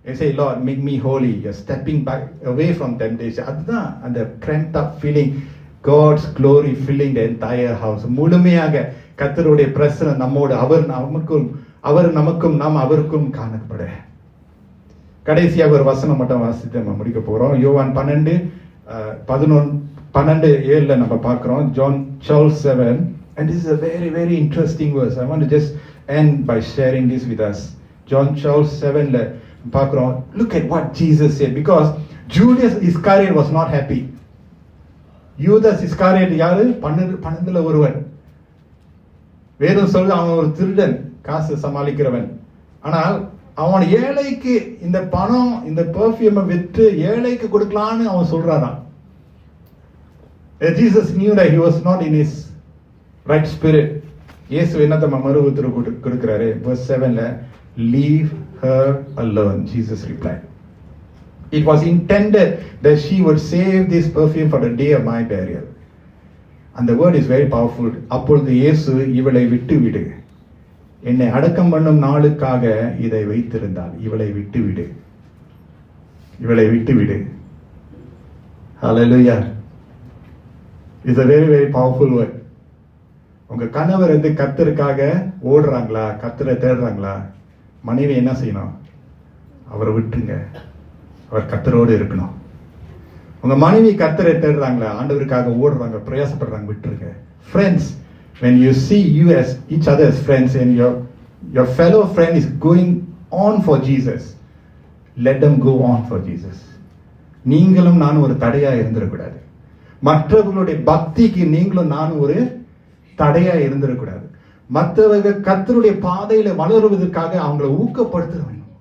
You say, Lord, make me holy. You're stepping back away from temptation. அதுதான் அந்த cramped up feeling, God's glory filling the entire house. முழுமையாக கர்த்தருடைய பிரசன்னம் நம்மோடு, அவர் நமக்கும் நாம் அவருக்கும் காணப்பட. கடைசியாக ஒரு வசனம் மட்டும் வாசித்து நம்ம முடிக்க போறோம். யோவான் 12:7 நம்ம பார்க்கிறோம். John 12:7, and this is a very very interesting verse. I want to just end by sharing this with us. John 12:7 பார்க்கிறோம். Look at what Jesus said, because Judas Iscariot was not happy. யூதாஸ் இஸ்காரியட் யாரு? 12 ஒருவன். வேதம் சொல்ல அவன் ஒரு திருடன், காசு சமாளிக்கிறவன். ஆனால் அவன் ஏழைக்கு இந்த பணம், இந்த பெர்ஃபியூமை விற்று ஏழைக்கு கொடுக்கலான்னு அவன் சொல்றாராம். Jesus knew that he was not in his right spirit. இயேசு என்னத்தை மறு உத்தரவு கொடுக்கிறாரு? verse 7ல, leave her alone, Jesus replied. It was intended that she would save this perfume for the day of my burial. And the word is very powerful. அப்பொழுது இயேசு, இவளை விட்டு விடு, என்னை அடக்கம் பண்ணும் நாளுக்காக இதை வைத்திருந்தால், இவளை விட்டு விடு, இவளை விட்டு விடு. Hallelujah. It's a very very powerful word. உங்க கணவர் வந்து கர்த்தருக்காக ஓடுறாங்களா, கர்த்தரை தேடுறாங்களா? மனைவி என்ன செய்யணும்? அவரை விட்டுருங்க, அவர் கர்த்தரோடு இருக்கணும். உங்க மனைவி கர்த்தரை தேடுறாங்களா, ஆண்டவருக்காக ஓடுறாங்க, பிரயாசப்படுறாங்க, விட்டுருங்க. Friends, when you see you as each other as friends and your fellow friend is going on for Jesus, let them go on for Jesus. நீங்களும் நான் ஒரு தடையா இருந்துடக்கூடாது. மற்றவர்களுடைய பக்திக்கு நீங்களும் நான் ஒரு தடையா இருந்துடக்கூடாது. மற்றவர்கள் கர்த்தருடைய பாதையில வளருவதற்காக அவங்களை ஊக்கப்படுத்த வேண்டும்.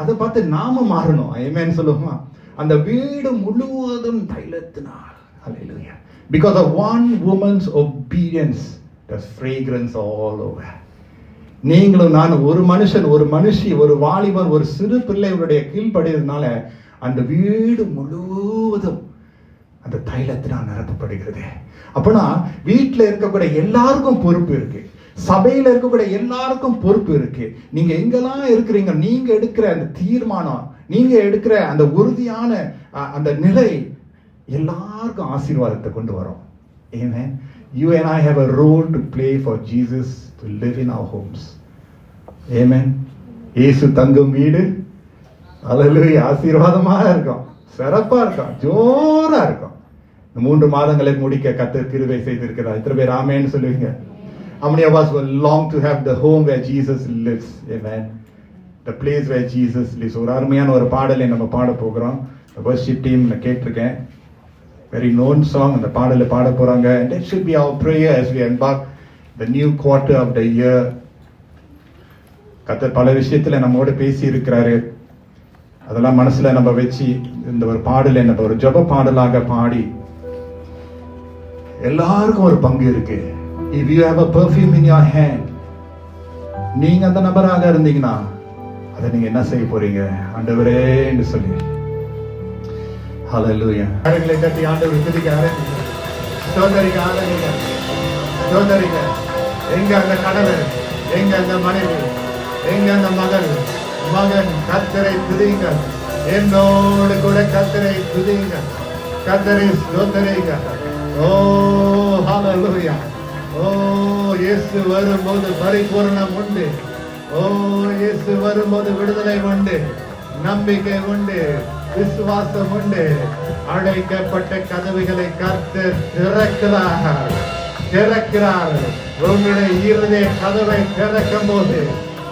அதை பார்த்து நாம மாறணும். ஆமென் சொல்லுவோமா? அந்த வீடு முழுவதும் தைலத்தினால். Hallelujah. Because of one woman's obedience, there's fragrance all over. நீங்களும் நான் ஒரு மனுஷன், ஒரு மனுஷி, ஒரு வாலிபன், ஒரு சிறு பிள்ளைகளுடைய கீழ்ப்படியதுனால அந்த வீடு முழுவதும் அந்த தைலத்தினால் நிரப்பப்படுகிறது. அப்பனா வீட்டில் இருக்கக்கூடிய எல்லாருக்கும் பொறுப்பு இருக்கு. சபையில இருக்கக்கூடிய எல்லாருக்கும் பொறுப்பு இருக்கு. நீங்க எங்கெல்லாம் இருக்கிறீங்க, நீங்க எடுக்கிற அந்த தீர்மானம், நீங்க எடுக்கிற அந்த உறுதியான அந்த நிலை எல்லாருக்கும் ஆசீர்வாதத்தை கொண்டு வரும். Amen. You and I have a role to play for Jesus to live in our homes. Amen. இயேசு தங்கும் வீடு அல்லேலூயா ஆசீர்வாதமா இருக்கும், சிறப்பா இருக்கும், ஜோரா இருக்கும். 3 மாதங்களை முடிக்க கர்த்தர் கிருபை செய்திருக்கிறார். எத்தனை பேர் ஆமென் சொல்லுவீங்க? How many of us will long to have the home where Jesus lives? Amen. The place where Jesus lives. ஒரு அருமையான ஒரு பாடலை நம்ம பாட போகிறோம். worship team நான் கேட்டிருக்கேன். Very known song. அந்த பாடலை பாட போறாங்க. And that should be our prayer as we embark the new quarter of the year. கர்த்தர் பல விஷயத்துல நம்மோட பேசி இருக்கிறாரு. அதெல்லாம் மனசுல நம்ம வச்சு இந்த ஒரு பாடலை நம்ம ஒரு ஜெப பாடலாக பாடி, எல்லாருக்கும் ஒரு பங்கு இருக்கு. If you have a perfume in your hand, நீங்க அந்த நபராக இருந்தீங்கன்னா அதை நீங்க என்ன செய்ய போறீங்க? ஆண்டவரே என்று சொல்லி ஹalleluya. கரங்களை தட்டி ஆண்டவரை துதிக்க ஆரம்பிங்க. ஸ்தோத்திரிக்க ஆரம்பிங்க. ஸ்தோத்திரிக்க. எங்க அந்த கணவன், எங்க அந்த மனைவி, எங்க அந்த மகன் கர்த்தரை துதிங்க. என்னோடு கூட கர்த்தரை துதிங்க. கர்த்தரை ஸ்தோத்திரிங்க. ஓ ஹalleluya. ஓ இயேசு வரும்போது பரிபூரணம் உண்டு. ஓ இயேசு வரும்போது விடுதலை உண்டு, நம்பிக்கை உண்டு, விசுவாசம் உண்டு. அடைக்கப்பட்ட கதவுகளை கர்த்தர் திறக்கிறார். உங்களுடைய இருதய கதவை திறக்கும் போது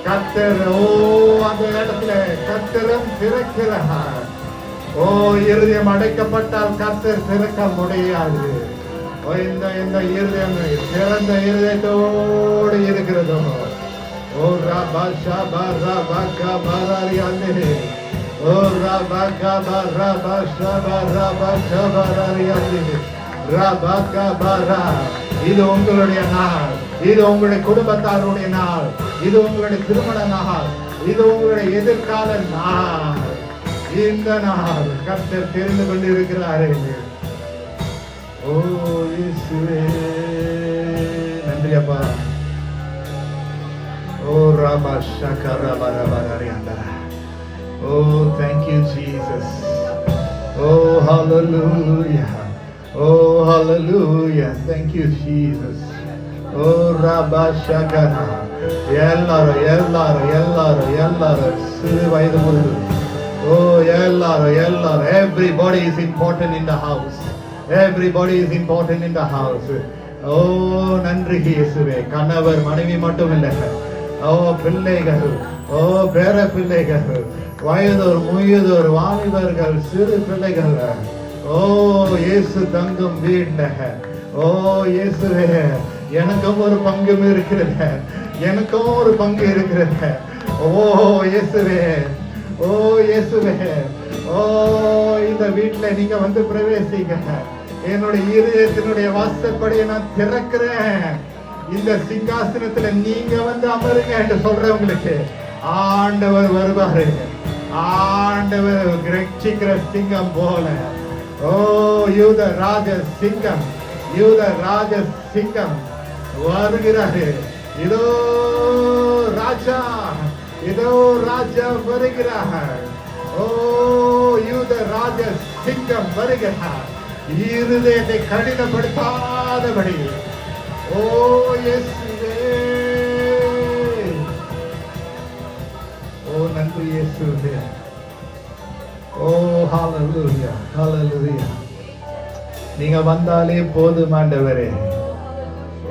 கர்த்தர் அந்த இடத்துல கர்த்தரும் திறக்கிறார். ஓ இருதயம் அடைக்கப்பட்டால் கர்த்தர் திறக்க முடியாது. இந்த இருதயம் திறந்த இருதயத்தோடு இருக்கிறதோ, ஓ ரபா ஷபா ரபா கபராரி அன்னே, ஓ ரபா கபரா ரபா ஷபா ரபா கபராரி அன்னே, ரபா கபரா. இது உங்களுடைய நாள், இது உங்களுடைய குடும்பத்தாருடைய நாள், இது உங்களுடைய திருமண நாள், இது உங்களுடைய எதிர்கால நாள். இந்த நாள் கர்த்தர் தெரிந்து கொண்டிருக்கிறாரே. ஓ இயேசுவே நன்றி அப்பா. ஓ ரபா ஷகரா பரபரரியாண்டா. ஓ thank you Jesus. Oh hallelujah. Oh hallelujah. Thank you Jesus. Oh ரபா ஷகரா. எல்லாரும் சிறு வயது முதல், ஓ எல்லாரும் everybody is important in the house. Everybody is important in the house. ஓ நன்றி இயேசுவே. கணவர் மனைவி மட்டும் இல்லை, ஓ பிள்ளைகள், ஓ பேர பிள்ளைகள், வயதோர் முயதோர் வாலிபர்கள், சிறு பிள்ளைகள், ஓ இயேசு தங்கும் வீட்ல, ஓ இயேசுவே எனக்கும் ஒரு பங்கு இருக்கிறது, எனக்கும் ஒரு பங்கு இருக்கிறது. ஓ இயேசுவே, ஓ இயேசுவே, ஓ இந்த வீட்டுல நீங்க வந்து பிரவேசிங்க. என்னுடைய இருதயத்தினுடைய வாசற்படியை நான் திறக்கிறேன். இந்த சிங்காசனத்துல நீங்க வந்து அமருங்க என்று சொல்றவங்களுக்கு ஆண்டவர் வருவாரு. ஆண்டவர் ரட்சிக்கிற சிங்கம் போல, ஓ யூத ராஜ சிங்கம், யூத ராஜ சிங்கம் வருகிறாரு. இதோ ராஜா, இதோ ராஜா வருகிறார். ஓ யூத ராஜ சிங்கம் வருகிறார். இருதயத்தை கடினப்படுத்தாதபடி, ஓ இயேசுவே, ஓ நன்றி இயேசுவே. ஓ ஹalleluya, ஹalleluya. நீங்க வந்தாலே போதும் ஆண்டவரே.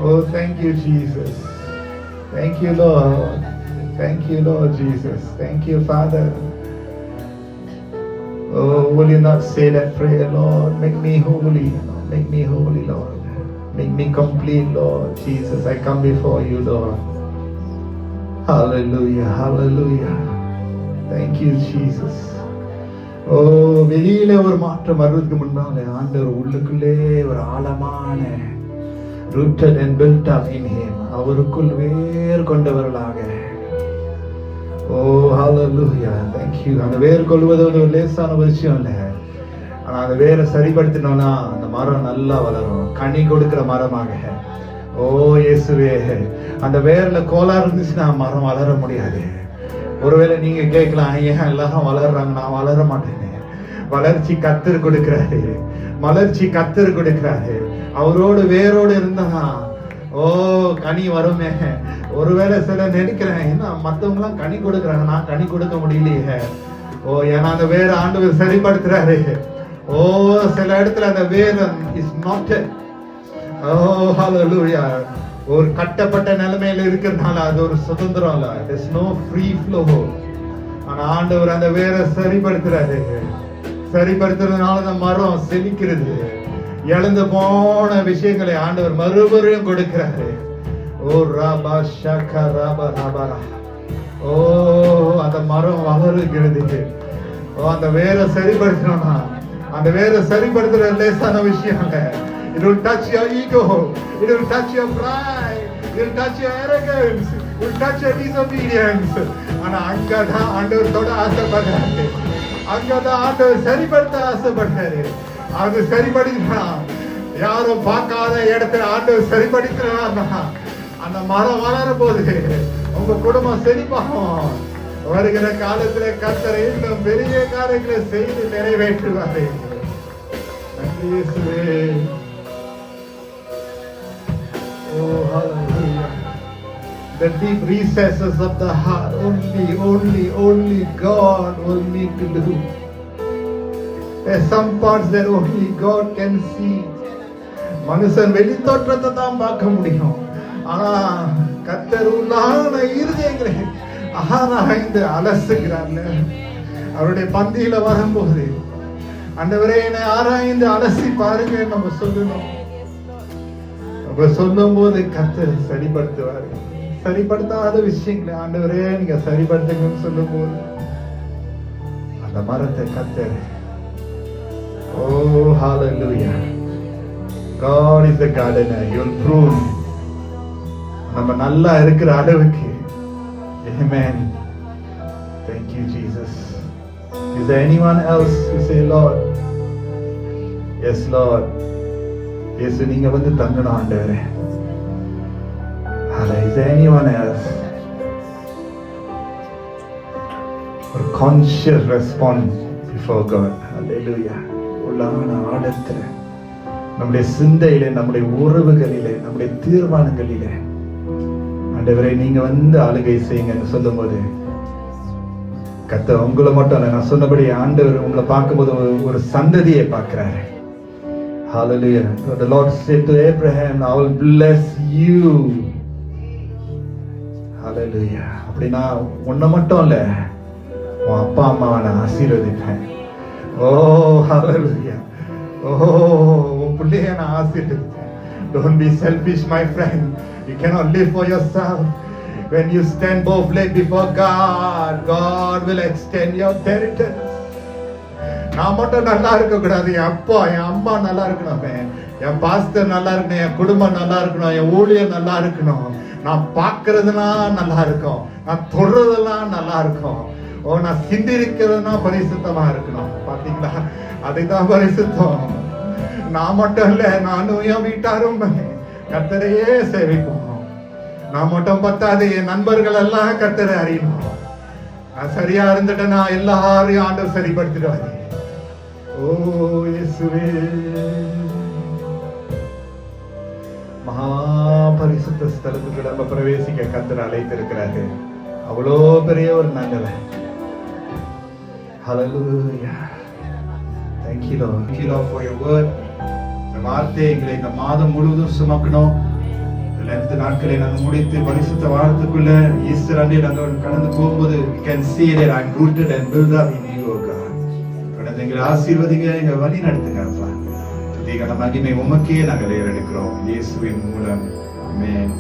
Oh thank you Jesus. Thank you Lord. Thank you Lord Jesus. Thank you Father. Oh, will you not say that prayer, Lord? Make me holy, Lord. Make me holy, Lord. Make me complete, Lord. Jesus, I come before you, Lord. Hallelujah, hallelujah. Thank you, Jesus. Oh, வெளியில ஒரு மாற்றம் வர்றதுக்கு முன்னாலே ஆண்டவர் உள்ளுக்குள்ளே ஒரு ஆழமான rooted and built up in him, அவருக்குள் வேர் கொண்டவர்களாக. Oh, hallelujah. Thank you. அந்த வேர் கொள்வது ஒரு லேசான விஷயம் இல்லை. ஆனா அந்த வேரை சரிப்படுத்தினோம்னா அந்த மரம் நல்லா வளரும், கனி கொடுக்கிற மரமாக. ஓ இயேசுவே, அந்த வேர்ல கோளாறு இருந்துச்சுன்னா மரம் வளர முடியாது. ஒருவேளை நீங்க கேட்கலாம், ஏன் எல்லாரும் வளர்றாங்க, நான் வளர மாட்டேன்னு. வளர்ச்சி கர்த்தர் கொடுக்கிறாரு, மலர்ச்சி கர்த்தர் கொடுக்கிறாரு. அவரோடு வேரோடு இருந்தா ஓ கனி வருமே. ஒருவேளை சில நினைக்கிறேன், என்ன மத்தவங்க எல்லாம் கனி கொடுக்குறாங்க, நான் கனி கொடுக்க முடியலையே. ஓ ஏன்னா அந்த வேற ஆண்டவர் சரிப்படுத்துறாரு. ஓ சில இடத்துல அந்த வேர் இஸ் நாட், ஓ ஹalleluya, ஒரு கட்டப்பட்ட நிலைமையில இருக்கிறதுனால அது ஒரு சுதந்திரம் இல்ல. there's no free flow. ஆனா ஆண்டவர் அந்த வேற சரிப்படுத்துறாரு. சரிப்படுத்துறதுனால அந்த மரம் செழிக்கிறது. இழந்து போன விஷயங்களை ஆண்டவர் மறுபடியும் கொடுக்கிறாரு. ஓ ராபா ஷகா ராபா ராபா. ஓ அந்த மரம் வளருகிறது. ஓ அந்த வேற சரிப்படுத்தணும்னா அந்த வேற சரிப்படுத்துற லேசான விஷயம் இல்ல. It will touch your ego. It will touch your pride. It will touch your arrogance. It will touch your disobedience. ஆனா அங்கதான் ஆண்டவர் தொட ஆசைப்படுறாரு. அங்கதான் ஆண்டவர் சரிப்படுத்த ஆசைப்படுறாரு. அது சரிபடுத்தினா யாரும் பார்க்காத இடத்துல ஆண்டவர் சரிபடுத்தினா அந்த மரம் வளர போது உங்க குடும்பம் செழிப்பாகும். வருகிற காலத்துல கர்த்தர் இன்னும் பெரிய காரியங்களை செய்து நிறைவேற்றுவாரு. Oh, hallelujah. The deep recesses of the heart, only God will need to do. There's some parts that only God can see. மனுஷன் வெளி தோற்றத்தை தான் பார்க்க முடியும். ஆனா கர்த்தர் உள்ளான இருதயங்களை ஆராய்ந்து அலசுகிறார்ல. அவருடைய பந்தியில வரும்போது ஆண்டவரே என்னை ஆராய்ந்து அலசி பாருங்க நம்ம சொல்லணும். அப்ப சொல்லும் போது கர்த்தர் சரிப்படுத்துவாரு. சரிப்படுத்தாத விஷயங்களை ஆண்டவரே நீங்க சரிப்படுத்துங்கன்னு சொல்லும் போது அந்த மரத்தை கர்த்தர், oh hallelujah, God is the gardener. You'll prune நம்ம நல்லா இருக்கிற அளவுக்கு. Amen. Thank you, Jesus. Is there anyone else who say, Lord? Yes, Lord. Yesu நீங்க வந்து தங்கணும் ஆண்டவரே. Is there anyone else? A conscious response before God. Hallelujah. உள்ளான ஆழத்துல நம்முடைய சிந்தையிலே, நம்முடைய உறவுகளிலே, நம்முடைய தீர்மானங்களிலே ஆண்டவரே நீங்க வந்து ஆளுகை செய்யுங்கன்னு சொல்லும் போது கர்த்தர் உங்களை மட்டும் நான் சொன்னபடி ஆண்டவர் உங்களை பார்க்கும்போது ஒரு சந்ததியை பார்க்கிறாரு. Hallelujah. So the Lord said to Abraham, I will bless you. Hallelujah. அப்படின்னா உன்னை மட்டும் இல்ல, உன் அப்பா அம்மாவை நான் ஆசீர்வதிப்பேன். ஓ hallelujah. உன் பிள்ளைய நான் ஆசீர்வதிப்பேன். Don't be selfish, my friend. You cannot live for yourself. When you stand both legs before God, God will extend your territory. நான் மட்டும் நல்லா இருக்க கூடாது, என் அப்பா என் அம்மா நல்லா இருக்கணும், என் பாஸ்டர் நல்லா இருக்கணும், என் குடும்பம் நல்லா இருக்கணும், என் ஊழியர் நல்லா இருக்கணும், நான் பார்க்கறதுலாம் நல்லா இருக்கும், நான் தொடுறதெல்லாம் நல்லா இருக்கும், ஓ நான் சிந்திருக்கிறதுனா பரிசுத்தமா இருக்கணும். பாத்தீங்களா, அதுதான் பரிசுத்தம். நான் மட்டும் இல்ல, நானும் என் வீட்டாரும் கர்த்தரையே சேவிப்போம். நான் மட்டும் பத்தாது, என் நண்பர்கள் எல்லாம் கர்த்தரை அறியணும். நான் சரியா இருந்துட்டேன்னா எல்லாரையும் ஆண்டவர் சரிப்படுத்திடுவாரு. ஓ இயேசுவே, மகா பரிசுத்த ஸ்தலத்துக்கு நம்ம பிரவேசிக்க கர்த்தர் அழைத்திருக்கிறாரு. அவ்வளோ பெரிய ஒரு நல்லவன். Hallelujah. Thank you Lord. Thank you Lord for your word. இந்த வார்த்தை எங்களை இந்த மாதம் முழுவதும் சுமக்கணும். இந்த நாட்களை நாங்கள் முடித்து பரிசுத்த வாரத்துக்குள்ள ஈஸ்டர் அன்றைய நாங்கள் கடந்து போகும்போது we can see that I'm rooted and built up in you, O God. கடந்த எங்களை ஆசீர்வதிங்க, எங்க வழி நடத்துங்க அப்பா. துதிகன மகிமை உமக்கே நாங்கள் ஏறெடுக்கிறோம் இயேசுவின் மூலம். ஆமென்.